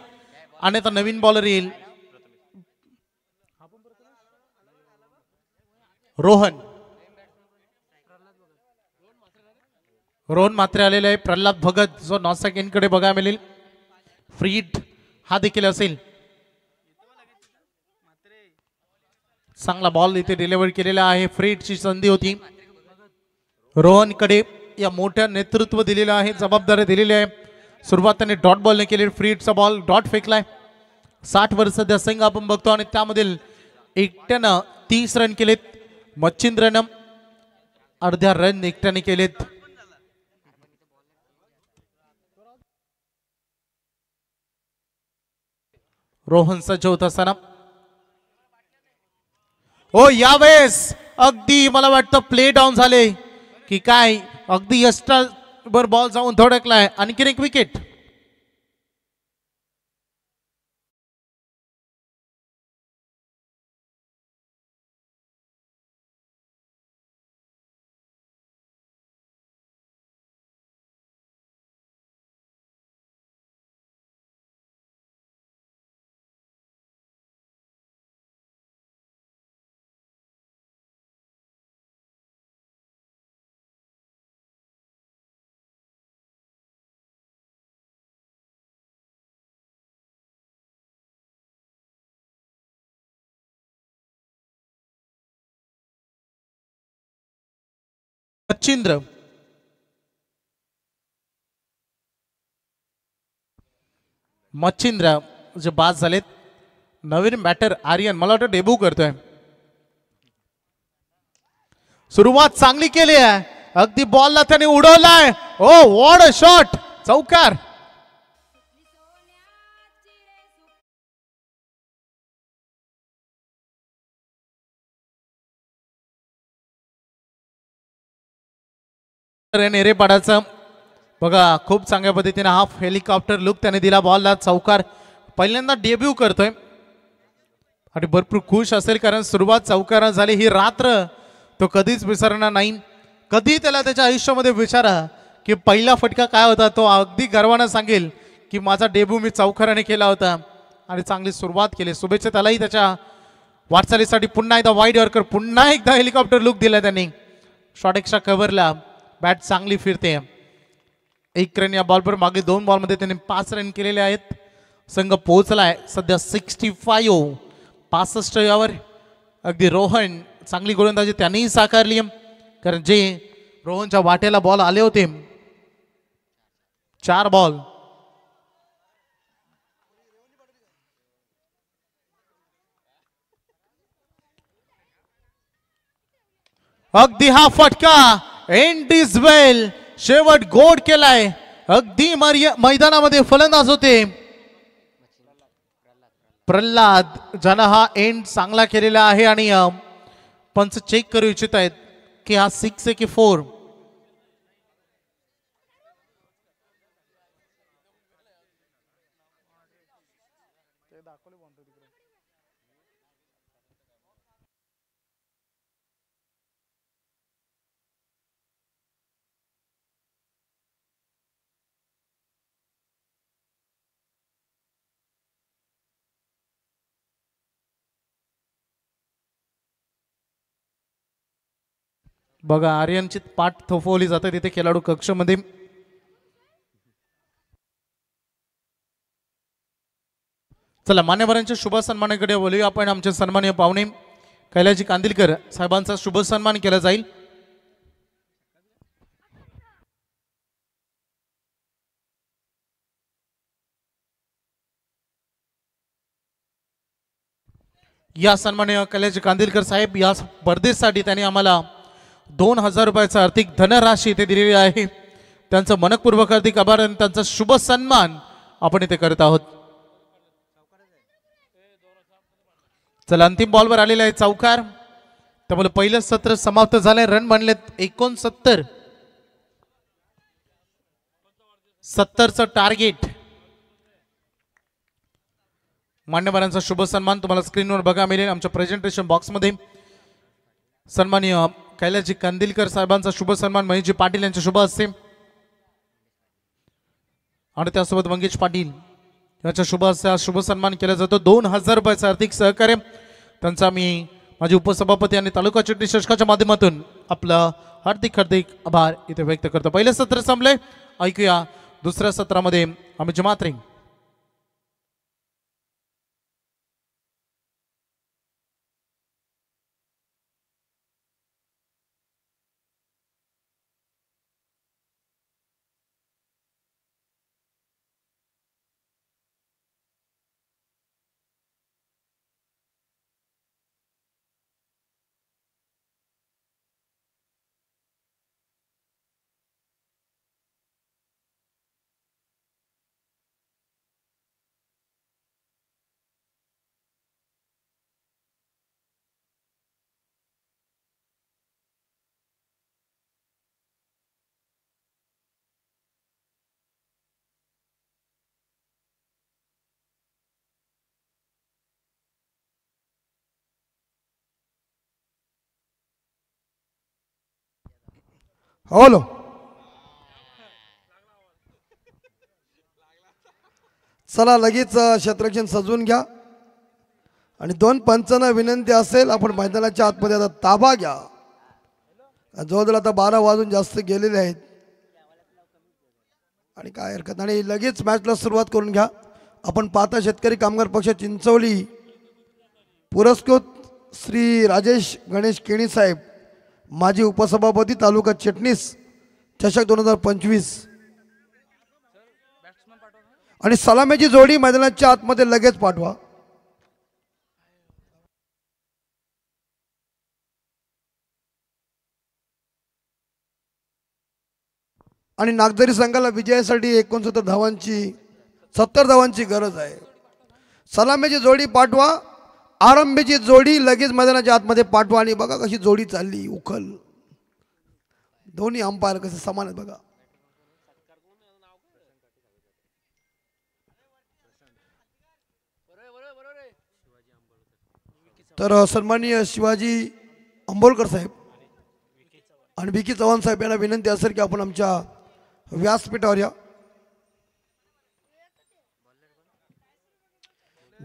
आणि आता नवीन बॉलर येईल रोहन मात्रे आलेले आहे. प्रल्हाद भगत जो नॉसेकडे बघायला मिळेल. फ्रीड हा देखील असेल. चांगला बॉल इथे डिलिव्हर केलेला आहे. फ्रीडची संधी होती. रोहनकडे या मोठ्या नेतृत्व दिलेलं आहे, जबाबदारी दिलेली आहे. सुरुवात त्यांनी डॉट बॉलने केली. फ्रीडचा बॉल डॉट फेकलाय. 60 वर सध्या संघ आपण बघतो आणि त्यामधील एकट्यानं 30 रन केलेत. मच्छिंद्रनं अर्ध्या रन एकट्याने केलेत. रोहन सज्ज होत असताना हो यावेळेस अगदी मला वाटतं प्ले डाऊन झाले की काय, अगदी यष्टा वर बॉल जाऊन धडकलाय. आणखीन एक विकेट. मच्छिंद्र जे बाद झालेत. नवीन बॅटर आर्यन मला वाटतं डेब्यू करतोय. सुरुवात चांगली केली आहे. अगदी बॉलला त्याने उडवलाय. ओ व्हॉट अ शॉट. चौकार. नेरेपाडाचं बघा खूप चांगल्या पद्धतीने हाफ हेलिकॉप्टर लुक त्याने दिला बॉलला. चौकार. पहिल्यांदा डेब्यू करतोय आणि भरपूर खुश असेल, कारण सुरुवात चौकारा झाली. ही रात्र तो कधीच विसरणार नाही. कधी त्याला त्याच्या आयुष्यामध्ये विचारा की पहिला फटका काय होता, तो अगदी गर्वानं सांगेल की माझा डेब्यू मी चौकाराने केला होता आणि चांगली सुरुवात केली. शुभेच्छा त्यालाही त्याच्या वाटचालीसाठी. पुन्हा एकदा वाईड यॉर्कर, पुन्हा एकदा हेलिकॉप्टर लुक दिला त्यांनी. Shot extra कव्हरला. बॅट चांगली फिरते. 1 रन या बॉलवर. मागे 2 बॉलमध्ये त्यांनी 5 रन केलेले आहेत. संघ पोहोचलाय सध्या 65 यावर. अगदी रोहन चांगली गोलंदाजी त्यांनीही साकारली, कारण जे रोहनच्या वाट्याला बॉल आले होते 4 बॉल. अगदी हा फटका एंड इज वेल. शेवट गोड केलाय. अगदी मैदानामध्ये फलंदाज होते प्रल्हाद, ज्यानं हा एंड चांगला केलेला आहे आणि पंच चेक करू इच्छित आहेत की हा 6 आहे की 4. बघा आर्यनची पाठ थोपवली जाते तिथे खेळाडू कक्षमध्ये. चला मान्यवरांच्या शुभ सन्मानाकडे बोलूया आपण. आमचे सन्माननीय पाहुणे कैलाजी कांदिलकर साहेबांचा शुभ सन्मान केला जाईल. या सन्माननीय कैलाजी कांदिलकर साहेब या स्पर्धेसाठी त्यांनी आम्हाला 2000 रुपयाचा आर्थिक धनराशी इथे दिलेली आहे. त्यांचं मनपूर्वक हार्दिक आभार आणि त्यांचा शुभ सन्मान आपण इथे करत आहोत. चला अंतिम बॉलवर आलेला आहे चौकार. त्यामुळे पहिलं सत्र समाप्त झालंय. रन बनलेत 69. 70चं टार्गेट. मान्यवरांचा शुभ सन्मान तुम्हाला स्क्रीनवर बघा मिळेल आमच्या प्रेझेंटेशन बॉक्समध्ये. सन्माननीय कैलाजी कांदिलकर साहेबांचा शुभ सन्मान महेशजी पाटील यांच्या शुभ हस्ते आणि त्यासोबत मंगेश पाटील यांच्या शुभ हस्ते शुभ सन्मान केला जातो. 2000 रुपयाचं आर्थिक सहकार्य त्यांचा मी माझे उपसभापती आणि तालुका चिटणीस शशकाच्या माध्यमातून आपलं हार्दिक आभार इथे व्यक्त करतो. पहिलं सत्र संपले. ऐकूया दुसऱ्या सत्रामध्ये आम्ही जमात रिंग. हॅलो चला लगेच क्षेत्ररक्षण सजवून घ्या आणि 2 पंचांना विनंती असेल आपण मैदानाच्या आतमध्ये आता ताबा घ्या. जवळजवळ आता 12 वाजून जास्त गेलेले आहेत आणि काय हरकत आणि लगेच मॅचला सुरुवात करून घ्या. आपण पाहता शेतकरी कामगार पक्ष चिंचवली पुरस्कृत श्री राजेश गणेश केणी साहेब माजी उपसभापती तालुका चिटणीस चषक 2025 आणि सलामीची जोडी मैदानाच्या आतमध्ये लगेच पाठवा. आणि नागझरी संघाला विजयासाठी 69 धावांची 70 धावांची गरज आहे. सलामीची जोडी पाठवा. आरंभीची जोडी लगेच मैदानाच्या आतमध्ये पाठवा आणि बघा कशी जोडी चालली उखल. दोन्ही अंपायर कसे समान आहेत बघा. तर सन्माननीय शिवाजी अंबोलकर साहेब आणि विकी चव्हाण साहेब यांना विनंती असेल की आपण आमच्या व्यासपीठावर या.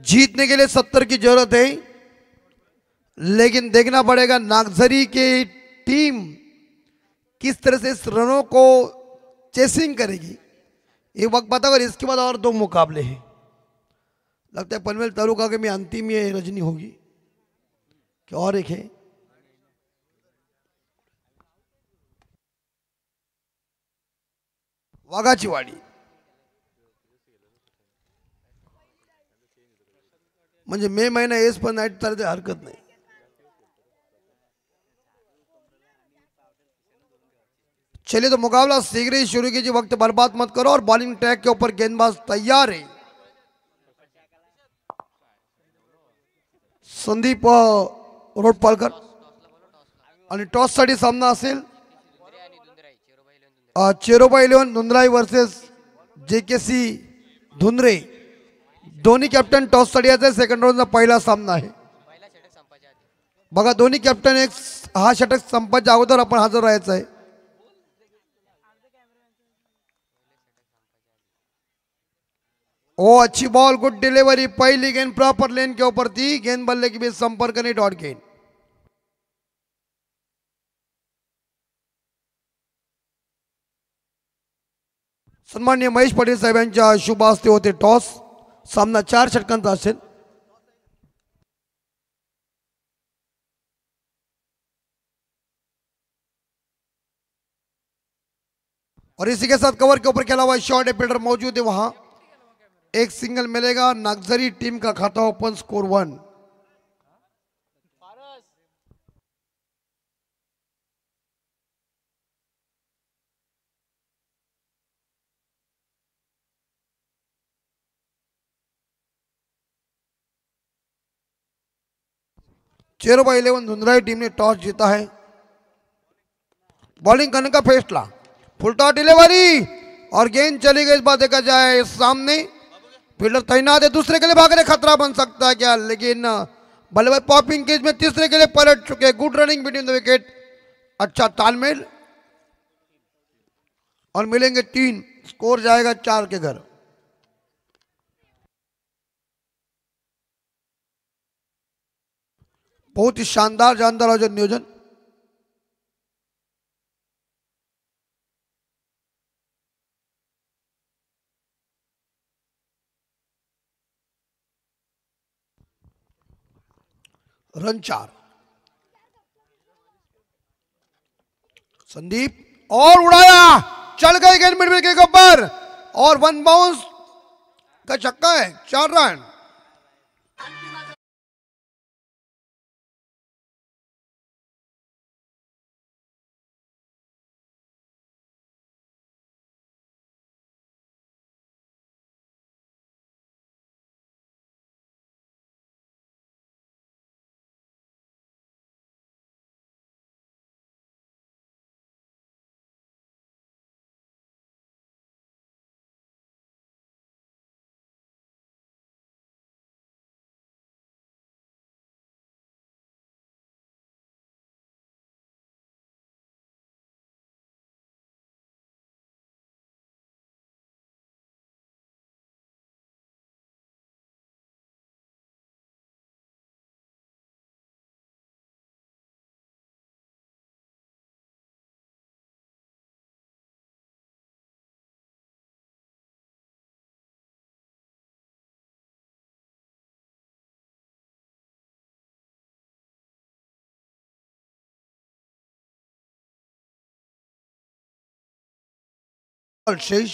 जीतने के लिए 70 की जरूरत है लेकिन देखना पड़ेगा नागझरी की टीम किस तरह से इस रनों को चेसिंग करेगी. एक वक्त पता कर इसके बाद और 2 मुकाबले हैं. लगता है पनवेल तालुका के में अंतिम ये रजनी होगी कि और एक है. वाघाची वाडी म्हणजे मे महिना येस पण नाईट चालते हरकत नाही. चलिए तो मुकाबला शीघ्र ही शुरू कीजिए. वक्त बर्बाद मत करो और बॉलिंग ट्रैक के ऊपर गेंदबाज तैयार है. संदीप रोडपालकर आणि टॉस साठी सामना असेल चेरोबा 11 धुंद्राई वर्सेस JKC धुंद्रे. दोन्ही कॅप्टन टॉस साठी यायचे. सेकंड राऊंडचा पहिला सामना आहे. बघा दोन्ही कॅप्टन हा षटक संपाच्या अगोदर आपण हजर राहायचं आहे. ओ अच्छी बॉल गुड डिलीवरी. पहली गेंद प्रॉपर लेन के ऊपर थी. गेंद बल्ले के बीच संपर्क नहीं. डॉट गेंद सन्माननीय महेश पाटील साहेबांच्या शुभ हस्ते होते टॉस. सामना 4 षटकांचा असेल. और इसी के साथ कवर के ऊपर खेला हुआ शॉर्ट फील्डर मौजूद है वहां. एक सिंगल मिलेगा. नागझरी टीम का खाता ओपन स्कोर 1. चेरोबा 11 धुंधराई टीम ने टॉस जीता है. बॉलिंग करने का फैसला. फुलटा डिलीवरी और गेंद चली गई. इस बात देखा जाए सामने फील्डर तैनात है. दूसरे के लिए भागने खतरा बन सकता है क्या, लेकिन बल्लेबाज पॉपिंग केज में तीसरे के लिए पलट चुके. Good running between the wicket. अच्छा तालमेल और मिलेंगे 3. स्कोर जाएगा 4 के घर. बहुत ही शानदार जानदार आयोजन नियोजन. रन 4. संदीप और उड़ाया. चल गई गेंद मिड विकेट के ऊपर और 1 बाउंस का छक्का है. 4 रन. शेष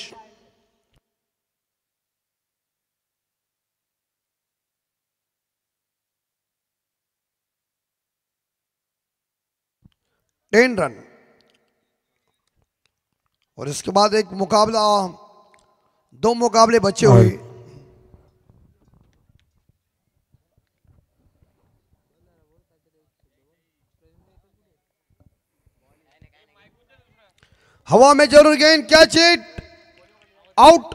10 रन. और इसके बाद एक मुकाबला, 2 मुकाबले बचे हुए. हवा में जरूर गेंद. Catch it. आउट.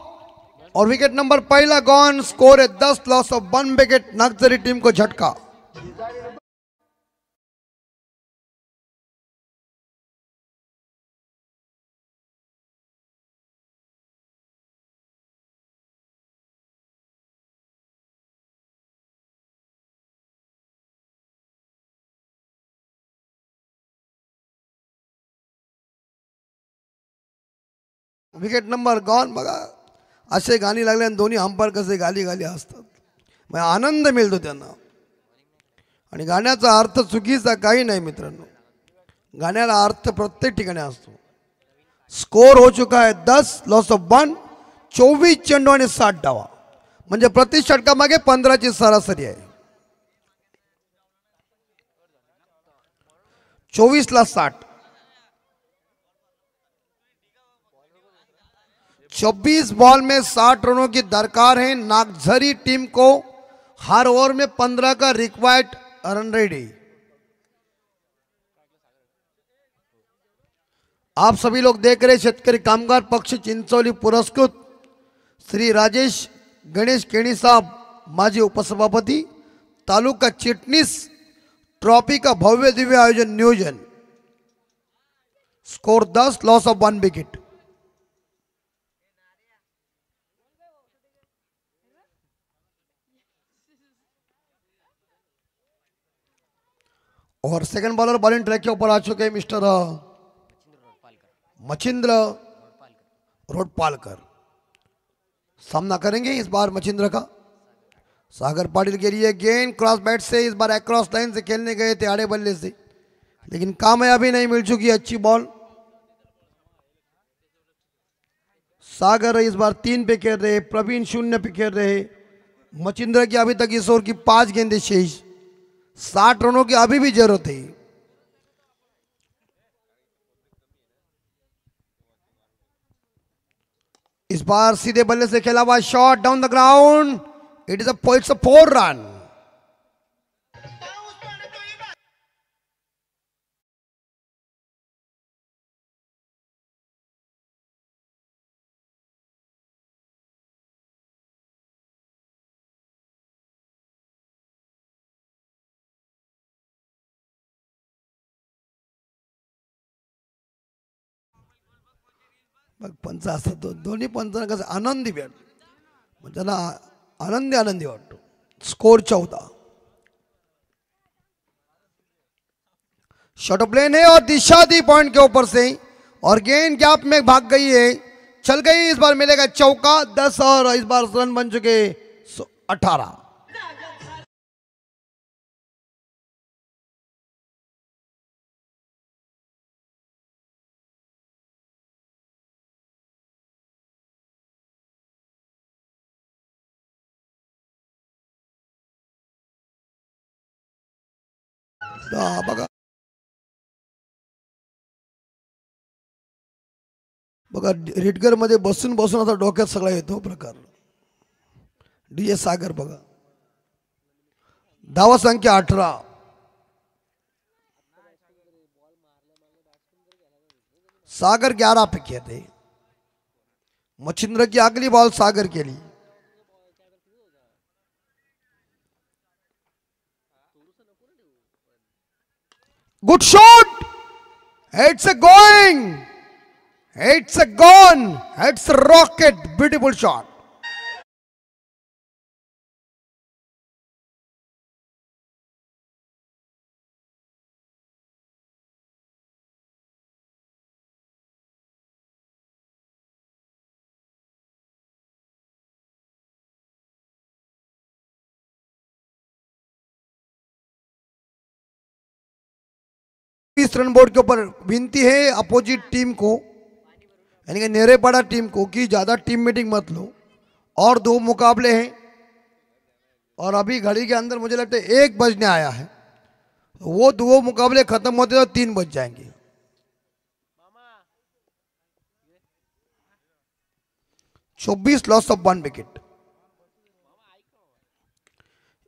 और विकेट नंबर पहला गॉन. स्कोर है 10. Loss of 1 wicket. Nagzari team को झटका. Wicket number gone. बघा असे गाणी लागले आणि दोन्ही अंपायर कसे गाली गाली असतात. मग आनंद मिळतो त्यांना. आणि गाण्याचा अर्थ चुकीचा काही नाही मित्रांनो. गाण्याला अर्थ प्रत्येक ठिकाणी असतो. स्कोर हो चुका है 10. Loss of 1. 24 चेंडू आणि 60 डावा. म्हणजे प्रति षटकामागे 15 ची सरासरी आहे. 24 ला 60. 26 बॉल में 60 रनों की दरकार है. नागझरी टीम को हर ओवर में 15 का रिक्वायर्ड रन रेडी. आप सभी लोग देख रहे शेतकरी कामगार पक्ष चिंचोली पुरस्कृत श्री राजेश गणेश केणी साहब माजी उपसभापति तालुका चिटनीस ट्रॉफी का भव्य दिव्य आयोजन नियोजन. स्कोर 10. Loss of 1 wicket. और सेकंड बॉलर बॉलिंग ट्रैक के ऊपर आ चुके हैं मिस्टर मचिंद्र रोडपालकर. सामना करेंगे इस बार मचिंद्र का। सागर पाटिल के लिए गेंद क्रॉस बैट से इस बार अक्रॉस लाइन से खेलने गए थे आड़े बल्ले से, लेकिन कामयाबी नहीं मिल चुकी। अच्छी बॉल। सागर इस बार 3 पे खेल रहे, प्रवीण 0 पे खेल रहे। मचिंद्र की अभी तक इस ओवर की 5 गेंदें शेष, 60 रनों की अभी भी जरूरत है। इस बार सीधे बल्ले से खेला हुआ shot down the ground, it is a 4 run. मग पंच असतात दोन्ही पंचांना कसं आनंदी भेट, म्हणजे त्यांना आनंदी वाटतो। स्कोर 14। शॉट प्लेन है और दिशा दी पॉइंट के ऊपर से और गेंद गैप में भाग गई है, चल गई। इस बार मिलेगा चौका 10 और इस बार रन बन चुके 18। बघा बघा रिटगर मध्ये बसून बसून आता डोक्यात सगळा येतो प्रकार। डी एस सागर बघा, धावा संख्या 18। सागर 11 पे किए थे। मचिंद्र की अगली बॉल सागर के लिए। Good shot, it's a going, it's a gone, it's a rocket, beautiful shot. इस रन बोर्ड के ऊपर विनती है अपोजिट टीम को, यानी कि नेरेपाड़ा टीम को, कि ज्यादा टीम मीटिंग मत लो और 2 मुकाबले हैं और अभी घड़ी के अंदर मुझे लगता है 1 बजने आया है। वो 2 मुकाबले खत्म होते तो 3 बज जाएंगे। चौबीस लॉस ऑफ 1 विकेट।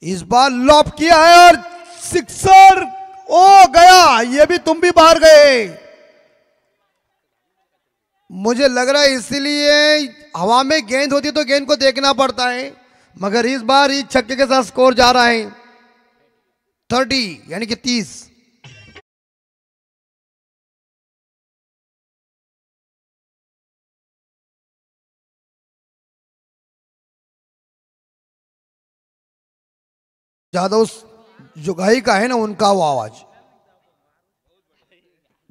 इस बार लॉप किया है और सिक्सर, ओ गया, ये भी तुम भी बाहर गए। मुझे लग रहा है इसीलिए हवा में गेंद होती तो गेंद को देखना पड़ता है, मगर इस बार ही छक्के के साथ स्कोर जा रहा है 30 यानी कि 30। ज्यादा उस जो गायिका है ना उनका वो आवाज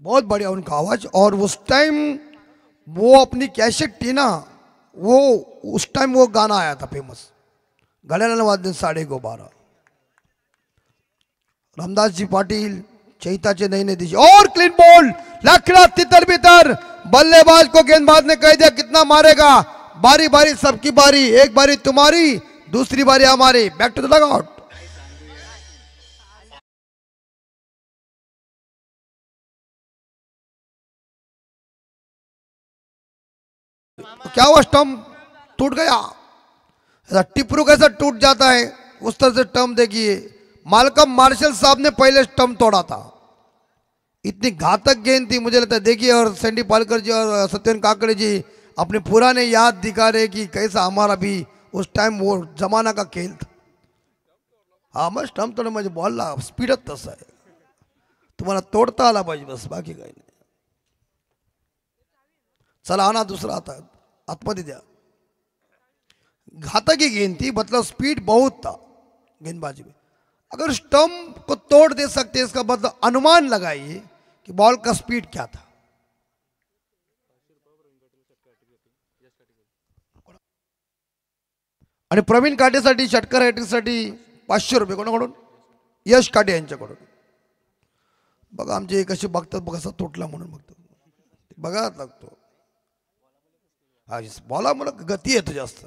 बहुत बढ़िया, उनका आवाज। और उस टाइम वो अपनी कैसेट थी ना, वो उस टाइम वो गाना आया था फेमस, गल्याला वाजले 12:30। रामदास जी पाटिल चैताचे नैने दिशे और क्लीन बॉल, लखरा तितर बितर, बल्लेबाज को गेंदबाज ने कह दिया कितना मारेगा। बारी बारी सबकी बारी, एक बारी तुम्हारी, दूसरी बारी हमारी। Back to the dugout. क्या हुआ, स्टंप टूट गया। ऐसा टिपरू कैसा टूट जाता है उस तरह से स्टंप देखिए। मालकम मार्शल साहब ने पहले स्टंप तोड़ा था, इतनी घातक गेंद थी मुझे लगता है। देखिए और सैंडी पालकर जी और सत्यन काकड़े जी अपने पुराने याद दिखा रहे कि कैसा हमारा भी उस टाइम वो जमाना का खेल था। हाँ मग स्टंप तोडे म्हणजे बॉलला स्पीडच तसा आहे, तुम्हाला तोडता आला पाहिजे बस, बाकी काही नाही। चला आना दूसरा आता, आतमध्ये द्या। घातक ही गेंद थी, मतलब स्पीड बहुत था गेंदबाजी में। अगर स्टंप को तोड़ दे सकते हैं इसका मतलब अनुमान लगाइए कि बॉल का स्पीड क्या था। आणि प्रवीण काटेसाठी षटकार हॅट्रिकसाठी 500 रुपये कोणाकडून? यश काटे यांच्याकडून. बघा आमचे कसे बघतात बघा, कसा तुटला म्हणून बघतात, बघा लागतो. हा बॉला मला गती येतो जास्त,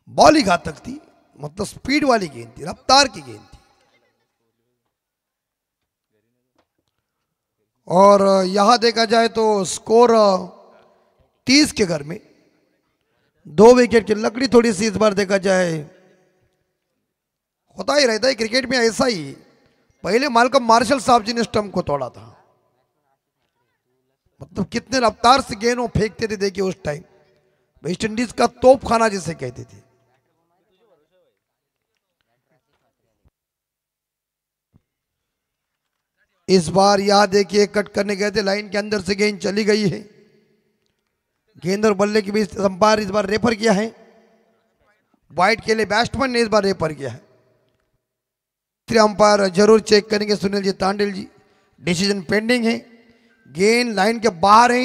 बॉल ही घातक थी, मतलब स्पीड वाली गेंद थी, रफ्तार की गेंद थी. और यहां देखा जाए तो स्कोर 30 के घर में 2 विकेट की लकड़ी थोड़ी सी इस बार देखा जाए होता ही रहता है क्रिकेट में ऐसा ही. पहले मालकम मार्शल साहब जी ने स्टंप को तोड़ा था, मतलब कितने रफ्तार से गेंद फेंकते थे देखिए उस टाइम. वेस्ट इंडीज का तोप खाना जिसे कहते थे. इस बार यहां देखिए कट करने गए थे, लाइन के अंदर से गेंद चली गई है. गेंद और बल्ले के बीच अंपायर इस बार रेफर किया है. वाइड के लिए बैट्समैन ने इस बार रेफर किया है. अंपायर जरूर चेक करेंगे सुनील जी तांडेल जी. डिसीजन पेंडिंग है. गेंद लाइन के बाहर है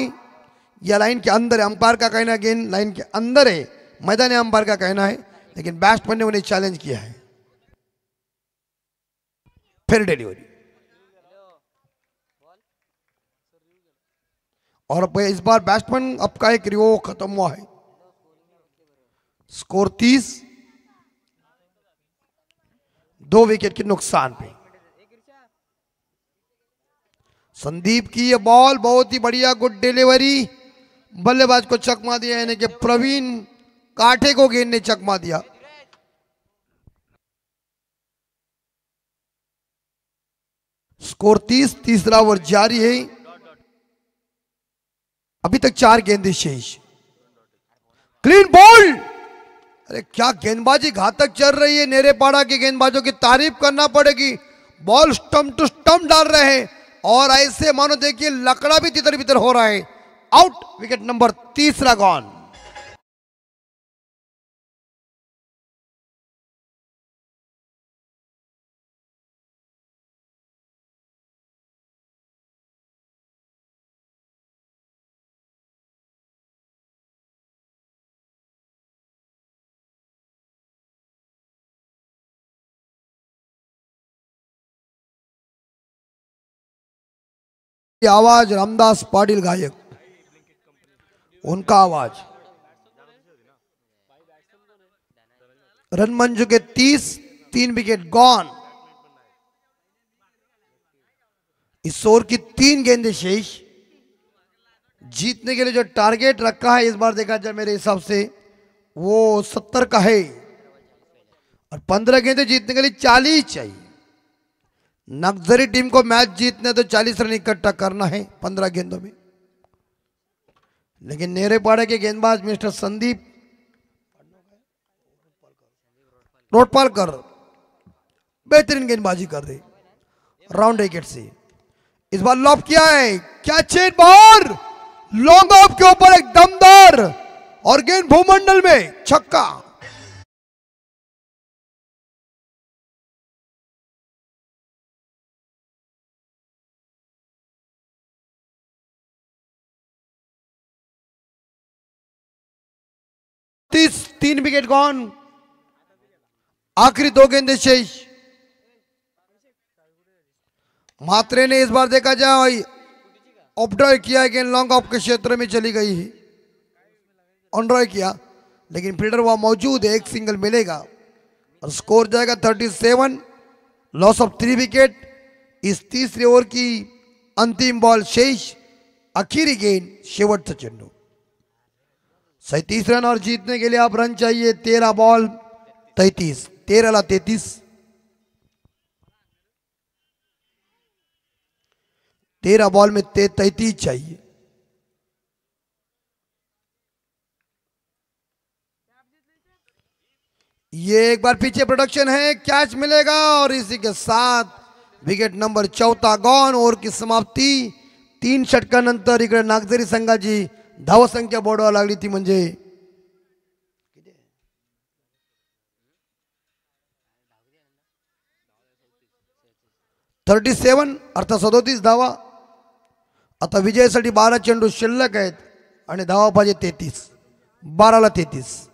या लाइन के अंदर है, अंपायर का कहना है गेंद लाइन के अंदर है, मैदान अंपायर का कहना है, लेकिन बैट्समैन ने उन्हें चैलेंज किया है. फिर डिलीवरी और इस बार बैट्समैन अब का एक रिवो खत्म हुआ है. स्कोर 30, 2 विकेट के नुकसान पे. संदीप की ये बॉल बहुत ही बढ़िया, गुड डिलीवरी, बल्लेबाज को चकमा दिया, यानी कि प्रवीण काठे को गेंद ने चकमा दिया. स्कोर 30, तीसरा ओवर जारी है. अभी तक 4 गेंदें शेष. Clean ball. अरे क्या गेंदबाजी घातक चल रही है. नेरेपाड़ा के गेंदबाजों की तारीफ करना पड़ेगी. बॉल स्टंप टू स्टंप डाल रहे हैं और ऐसे मानो देखिए लकड़ा भी तितर बितर हो रहा है. आउट. Wicket number 3 gone. आवाज रामदास पाटिल गायक, उनका आवाज. रन मंजू के 30, 3 विकेट गॉन. इस ओवर की 3 गेंदें शेष. जीतने के लिए जो टारगेट रखा है इस बार देखा जाए मेरे हिसाब से वो 70 का है और 15 गेंदें जीतने के लिए 40 चाहिए. नक्सरी टीम को मैच जीतने तो 40 रन इकट्ठा करना है 15 गेंदों में. लेकिन नेरेपाड़ा के गेंदबाज मिस्टर संदीप रोटपालकर बेहतरीन गेंदबाजी कर रहे. राउंड विकेट से इस बार लॉब किया है, क्या चेन बॉल लॉन्ग ऑफ के ऊपर एक दमदार और गेंद भूमंडल में छक्का. तीन विकेट गॉन. आखिरी 2 गेंदें शेष. मात्रे ने इस बार देखा जाए ऑफ ड्राइव किया, गेंद लॉन्ग ऑफ के क्षेत्र में चली गई है. ऑन ड्राइव किया लेकिन फील्डर वहां मौजूद है, एक सिंगल मिलेगा और स्कोर जाएगा 37. Loss of 3 wicket. इस तीसरे ओवर की अंतिम बॉल शेष. आखिरी गेंद, शेवटचा चेंडू. 37 रन और जीतने के लिए आप रन चाहिए 13 बॉल 33. 13 ला 33. 13 बॉल में 33 चाहिए. ये एक बार पीछे प्रोडक्शन है, कैच मिलेगा और इसी के साथ विकेट नंबर 4 गॉन. ओव्हर की समाप्ती. 3 षटकानंतर इकडे नागझरी संघाची धावसंख्या बोर्डवर लागली ती म्हणजे 37 अर्थात 37 धावा. आता विजयासाठी 12 चेंडू शिल्लक आहेत आणि धावा पाहिजे 33. 12-33।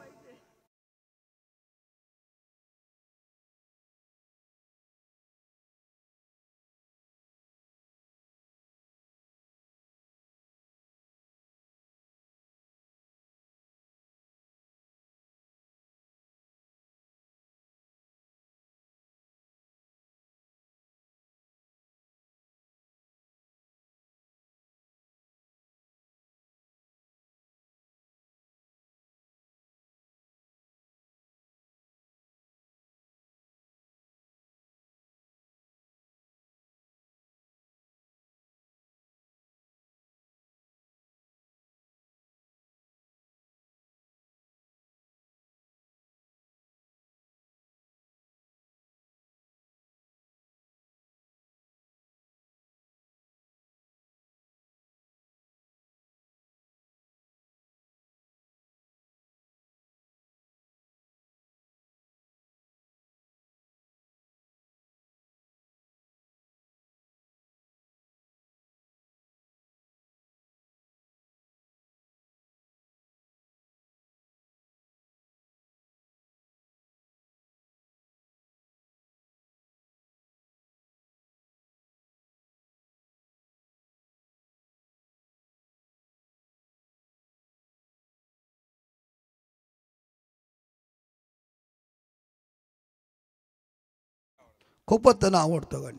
खूपच त्यांना आवडतं गाणी।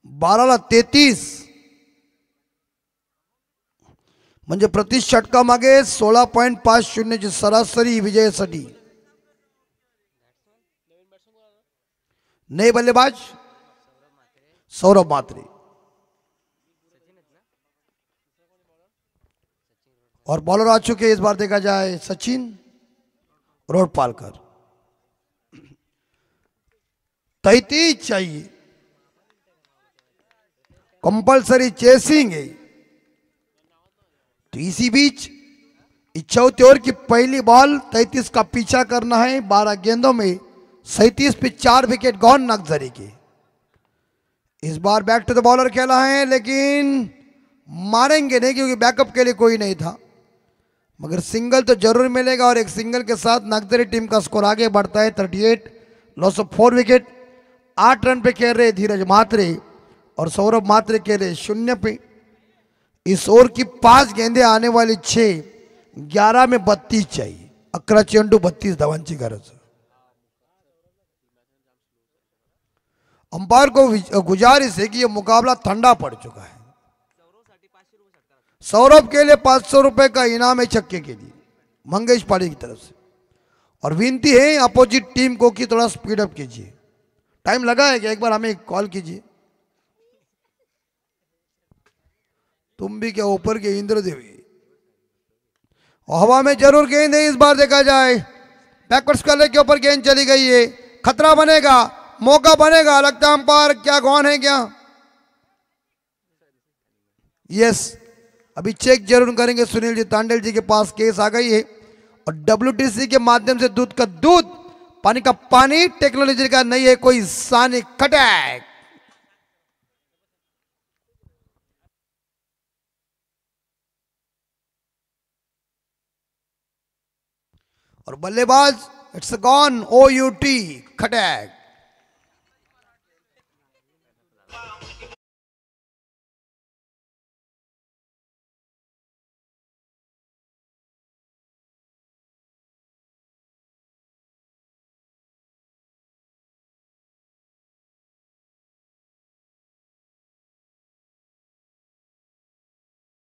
12-33 म्हणजे प्रति षटकामागे 16.50 ची सरासरी विजयासाठी। नए बल्लेबाज सौरभ मात्रे और बॉलर आ चुके। इस बार देखा जाए सचिन रोडपालकर। 33 चाहिए, कंपलसरी चेसिंग है। तो इसी बीच इच्छा होती और की पहली बॉल 33 का पीछा करना है। 12 गेंदों में 37 पे 4 विकेट गॉन नक्सरी के। इस बार बैक टू द बॉलर खेला है, लेकिन मारेंगे नहीं क्योंकि बैकअप के लिए कोई नहीं था, मगर सिंगल तो जरूर मिलेगा और एक सिंगल के साथ नक्सरी टीम का स्कोर आगे बढ़ता है। 38 लॉस ऑफ 4 विकेट। 8 रन पे खेल रहे धीरज मात्रे और सौरभ मात्रे खेल रहे 0 पे। इस ओवर की 5 गेंदें आने वाली 6, 11 में 32 चाहिए। 11 चेंडू 32 धावांची गरज। अंपायर को गुजारिश है कि यह मुकाबला ठंडा पड़ चुका है। सौरभ के लिए 500 रुपए का इनाम है छक्के के लिए मंगेश पाड़ी की तरफ से, और विनती है अपोजिट टीम को कि थोड़ा स्पीड अप कीजिए। टाइम लगा है क्या? एक बार हमें कॉल कीजिए। तुम भी क्या ऊपर के इंद्रदेवी। हवा में जरूर गेंद है। इस बार देखा जाए बैकवर्ड्स कलर के ऊपर गेंद चली गई है। खतरा बनेगा, मौका बनेगा। लगता है अंपायर क्या गौन है क्या? यस, अभी चेक जरूर करेंगे। सुनील जी तांडेल जी के पास केस आ गई है और WTC के माध्यम से दूध का दूध, पानी का पानी, टेक्नोलॉजी का नहीं है कोई सानी खटैक। और बल्लेबाज इट्स गॉन OUT खटैक।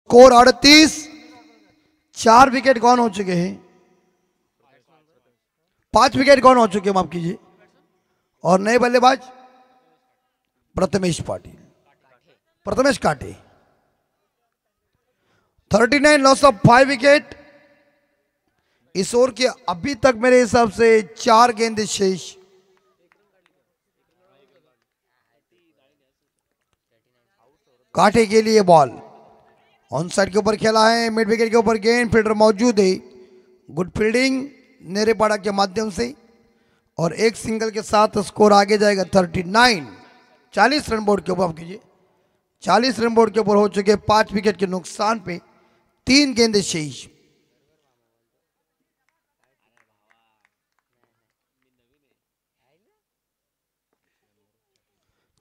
स्कोर 38। 4 विकेट गॉन हो चुके हैं। 5 विकेट गॉन हो चुके हैं, माफ कीजिए। और नए बल्लेबाज प्रथमेश पाटिल, प्रथमेश काटे। 39 लॉस ऑफ 5 विकेट। इस ओवर के अभी तक मेरे हिसाब से 4 गेंदें शेष। काटे के लिए बॉल ऑन साइड के ऊपर खेला है। मिड विकेट के ऊपर गेंद, फील्डर मौजूद है। गुड फील्डिंग नेरेपाड़ा के माध्यम से और एक सिंगल के साथ स्कोर आगे जाएगा 39। 40 रन बोर्ड के ऊपर कीजिए। 40 रन बोर्ड के ऊपर हो चुके। 5 विकेट के नुकसान पे 3 गेंदें शेष।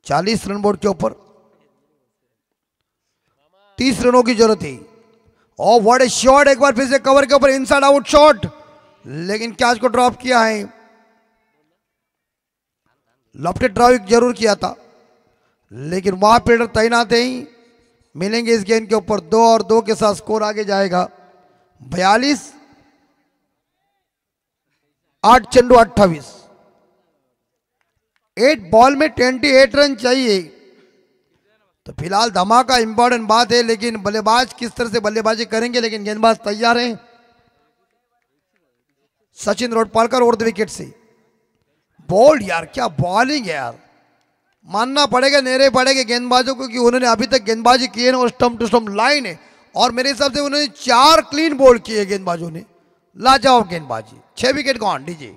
40 रन बोर्ड के ऊपर, 30 रनों की जरूरत है। और व्हाट ए शॉट, एक बार फिर से कवर के ऊपर इनसाइड आउट शॉट, लेकिन कैच को ड्रॉप किया है। लॉफ्टेड ड्राइव जरूर किया था, लेकिन वहां फील्डर तैनात है। मिलेंगे इस गेंद के ऊपर 2 और 2 के साथ स्कोर आगे जाएगा 42। 8 चेंडू 28, 8 बॉल में 28 रन चाहिए। तो फिलहाल धमाका इंपॉर्टेंट बात है, लेकिन बल्लेबाज किस तरह से बल्लेबाजी करेंगे, लेकिन गेंदबाज तैयार है। सचिन रोडपालकर और विकेट से बॉल्ड। यार क्या बॉलिंग है यार, मानना पड़ेगा, नेरे पड़ेगा गेंदबाजों को कि उन्होंने अभी तक गेंदबाजी की है और स्टंप टू स्टंप लाइन है। और मेरे हिसाब से उन्होंने 4 क्लीन बॉल किए गेंदबाजों ने, लाजवाब गेंदबाजी। 6 विकेट कौन डीजे।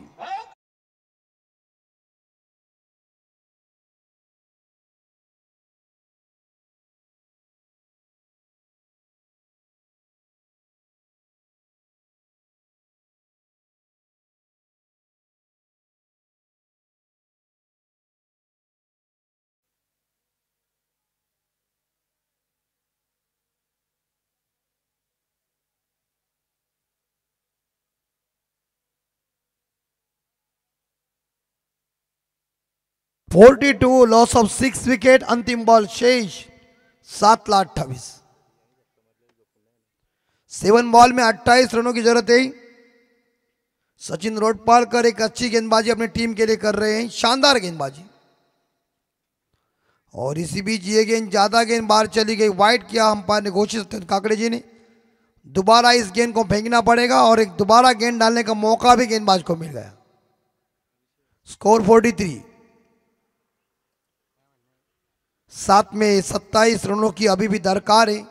$42 loss of 6 wicket. अंतिम बॉल शेष 7,28। 7 बॉल में 28 रनों की जरूरत है। सचिन रोडपालकर एक अच्छी गेंदबाजी अपनी टीम के लिए कर रहे हैं, शानदार गेंदबाजी। और इसी बीच ये गेंद ज्यादा गेंद बाहर चली गई, वाइड किया अंपायर ने, घोषित काकड़े जी ने। दोबारा इस गेंद को फेंकना पड़ेगा और एक दोबारा गेंद डालने का मौका भी गेंदबाज को मिल गया। स्कोर 43। 7 में 27 रनों की अभी भी दरकार है।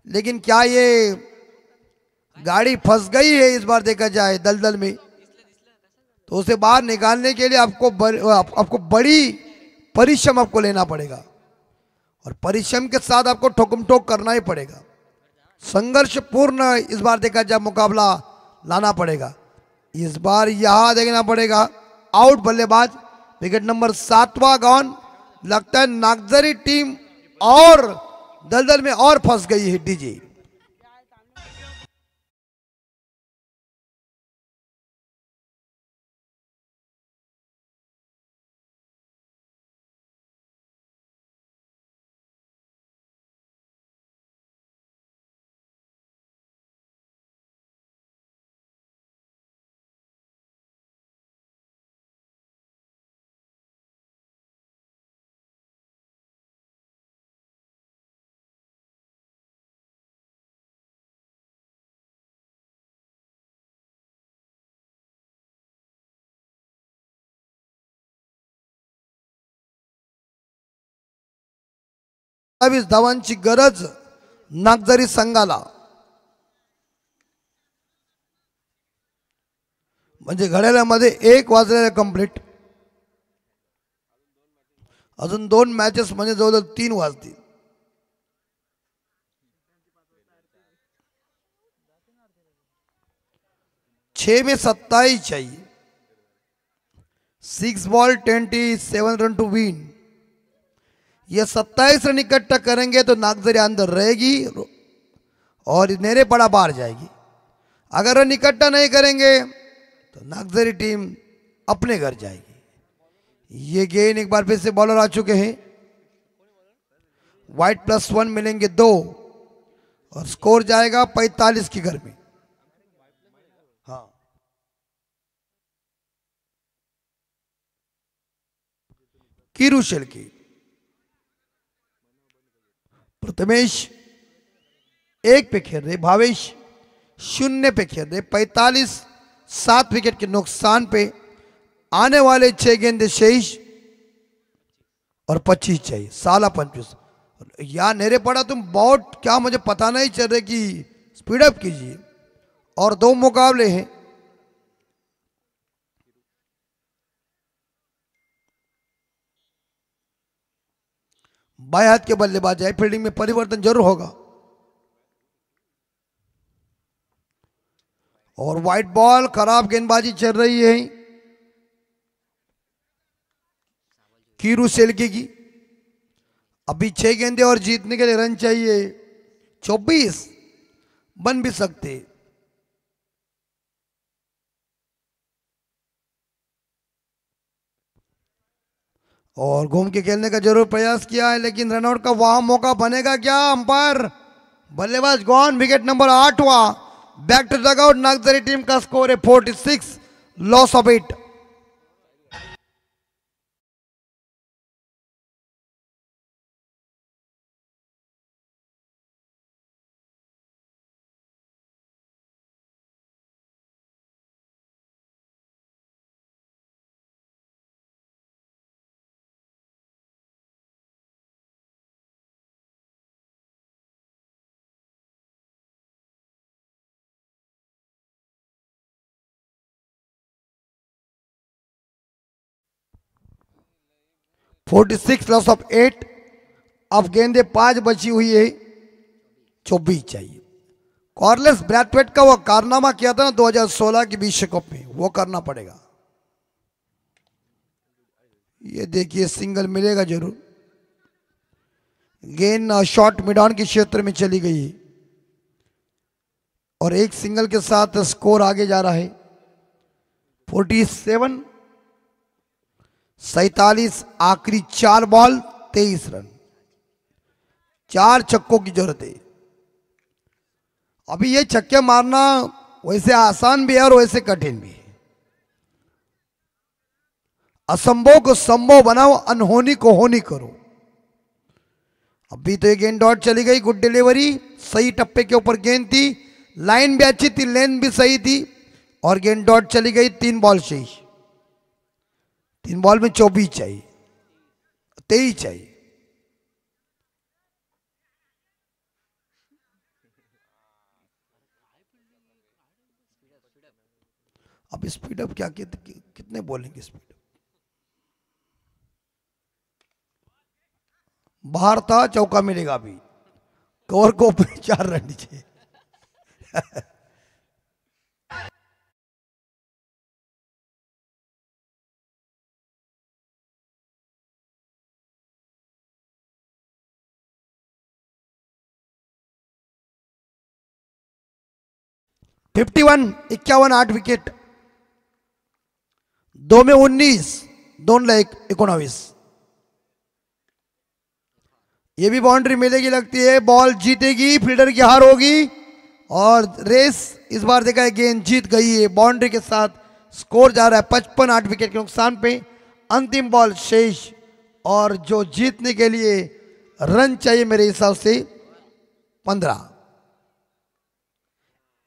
लेकिन क्या ये गाड़ी फंस गई है इस बार देखा जाए दलदल में, तो उसे बाहर निकालने के लिए आपको बड़ी परिश्रम आपको लेना पड़ेगा। और परिश्रम के साथ आपको ठोकम ठोक करना ही पड़ेगा। संघर्षपूर्ण इस बार देखा जाए मुकाबला लाना पड़ेगा। इस बार यहां देखना पड़ेगा आउट बल्लेबाज। विकेट नंबर 7वां गॉन। लगता है नागजरी टीम और दलदल में और फंस गई है डीजे। अब इस धावांची गरज नागझरी संघाला, म्हणजे घड्याळामध्ये 1 वाजलेला कंप्लीट। अजून 2 मॅचेस म्हणजे जवळजवळ 3 वाजतील। 6 में 27 चाहिए। 6 बॉल 27 रन टू विन। ये 27 रन इकट्ठा करेंगे तो नागझरी अंदर रहेगी और नेरे पड़ा बाहर जाएगी। अगर रन इकट्ठा नहीं करेंगे तो नागझरी टीम अपने घर जाएगी। ये गेंद एक बार फिर से बॉलर आ चुके हैं। वाइट +1 मिलेंगे 2 और स्कोर जाएगा 45 की घर में। हाँ, कीरू शेलके, प्रथमेश 1 पे खेल रहे, भावेश 0 पे खेल रहे। 45, 7 विकेट के नुकसान पे आने वाले 6 गेंदे शेष और 25 चाहिए। 25। यार नेरे पड़ा तुम बहुत, क्या मुझे पता नहीं चल रहा कि स्पीड अप कीजिए। और 2 मुकाबले हैं। बाएं हाथ के बल्लेबाज है, फील्डिंग में परिवर्तन जरूर होगा। और वाइट बॉल, खराब गेंदबाजी चल रही है कीरू शेलके की। अभी 6 गेंदे और जीतने के लिए रन चाहिए 24, बन भी सकते। और घूम के खेलने का जरूर प्रयास किया है, लेकिन रनआउट का वहां मौका बनेगा क्या? अंपायर, बल्लेबाज गॉन, विकेट नंबर 8वां। Back to dugout, Nagjari team का स्कोर है 46, loss of 8। Forty six, loss of 8। अब गेंदे 5 बची हुई है, 24 चाहिए। कॉर्लेस ब्रैथवेट का वो कारनामा किया था ना 2016 की विश्व कप में, वो करना पड़ेगा। ये देखिए सिंगल मिलेगा जरूर। गेंद शॉर्ट मिड ऑन के क्षेत्र में चली गई और एक सिंगल के साथ स्कोर आगे जा रहा है 47, 47। आखिरी 4 बॉल 23 रन, 4 छक्कों की जरूरत है। अभी ये छक्के मारना वैसे आसान भी है और वैसे कठिन भी है। असंभव को संभव बनाओ, अनहोनी को होनी करो। अभी तो ये गेंद डॉट चली गई, गुड डिलीवरी, सही टप्पे के ऊपर गेंद थी, लाइन भी अच्छी थी, लेंथ भी सही थी और गेंद डॉट चली गई। 3 बॉल शेष, 3 बॉल में 24 चाहिए, 23 चाहिए। अब स्पीड अप क्या कितने बोलेंगे स्पीड अप? बाहर था, चौका मिलेगा अभी। कवर को 4 रन नीचे। 51, 51, 8 विकेट, 2 में 19, 2 ला 19। ये भी बाउंड्री मिलेगी लगती है, बॉल जीतेगी, फील्डर की हार होगी और रेस इस बार देखा है गेंद जीत गई है। बाउंड्री के साथ स्कोर जा रहा है 55, 8 विकेट के नुकसान पे। अंतिम बॉल शेष और जो जीतने के लिए रन चाहिए मेरे हिसाब से 15,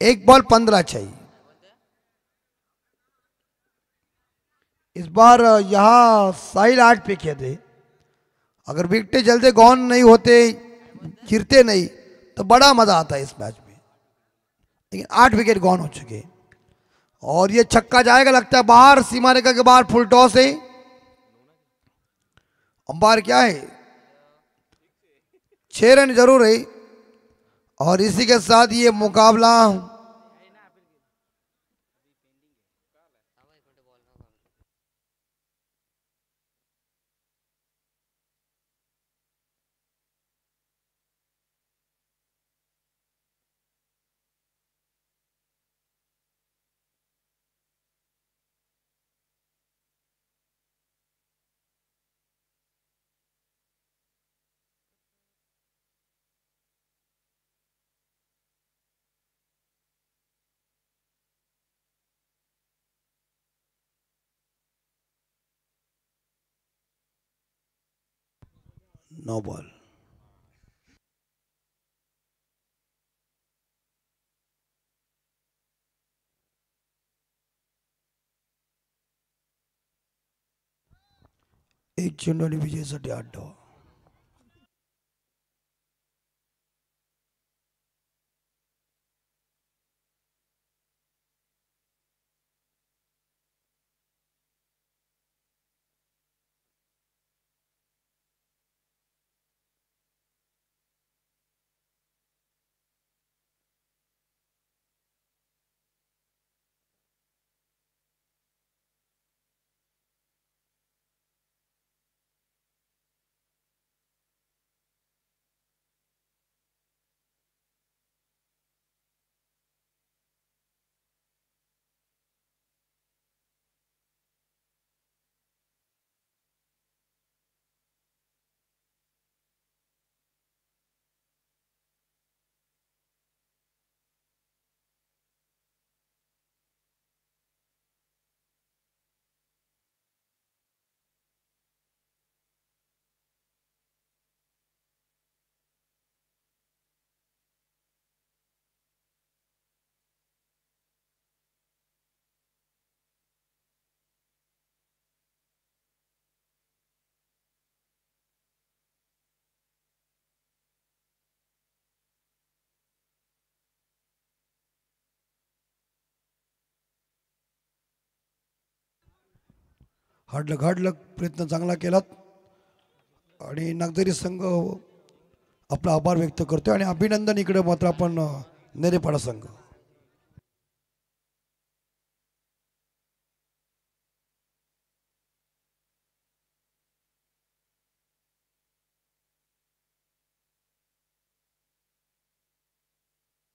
एक बॉल 15 चाहिए। इस बार यहां साहिल 8 पे खेले, अगर विकेट जल्दी गॉन नहीं होते, गिरते नहीं, तो बड़ा मजा आता है इस मैच में। लेकिन 8 विकेट गॉन हो चुके और ये छक्का जाएगा लगता है बाहर, सीमा रेखा के बाहर। फुल टॉस है, अंपायर क्या है, 6 रन जरूर है और इसी के साथ ये मुकाबला नो बॉल। एक चेंडू आणि विजयासाठी 8 धावा। हाडलक प्रयत्न चांगला केलात आणि नागझरी संघ आपला आभार व्यक्त करतोय आणि अभिनंदन इकडे मात्र आपण नेरेपाडा संघ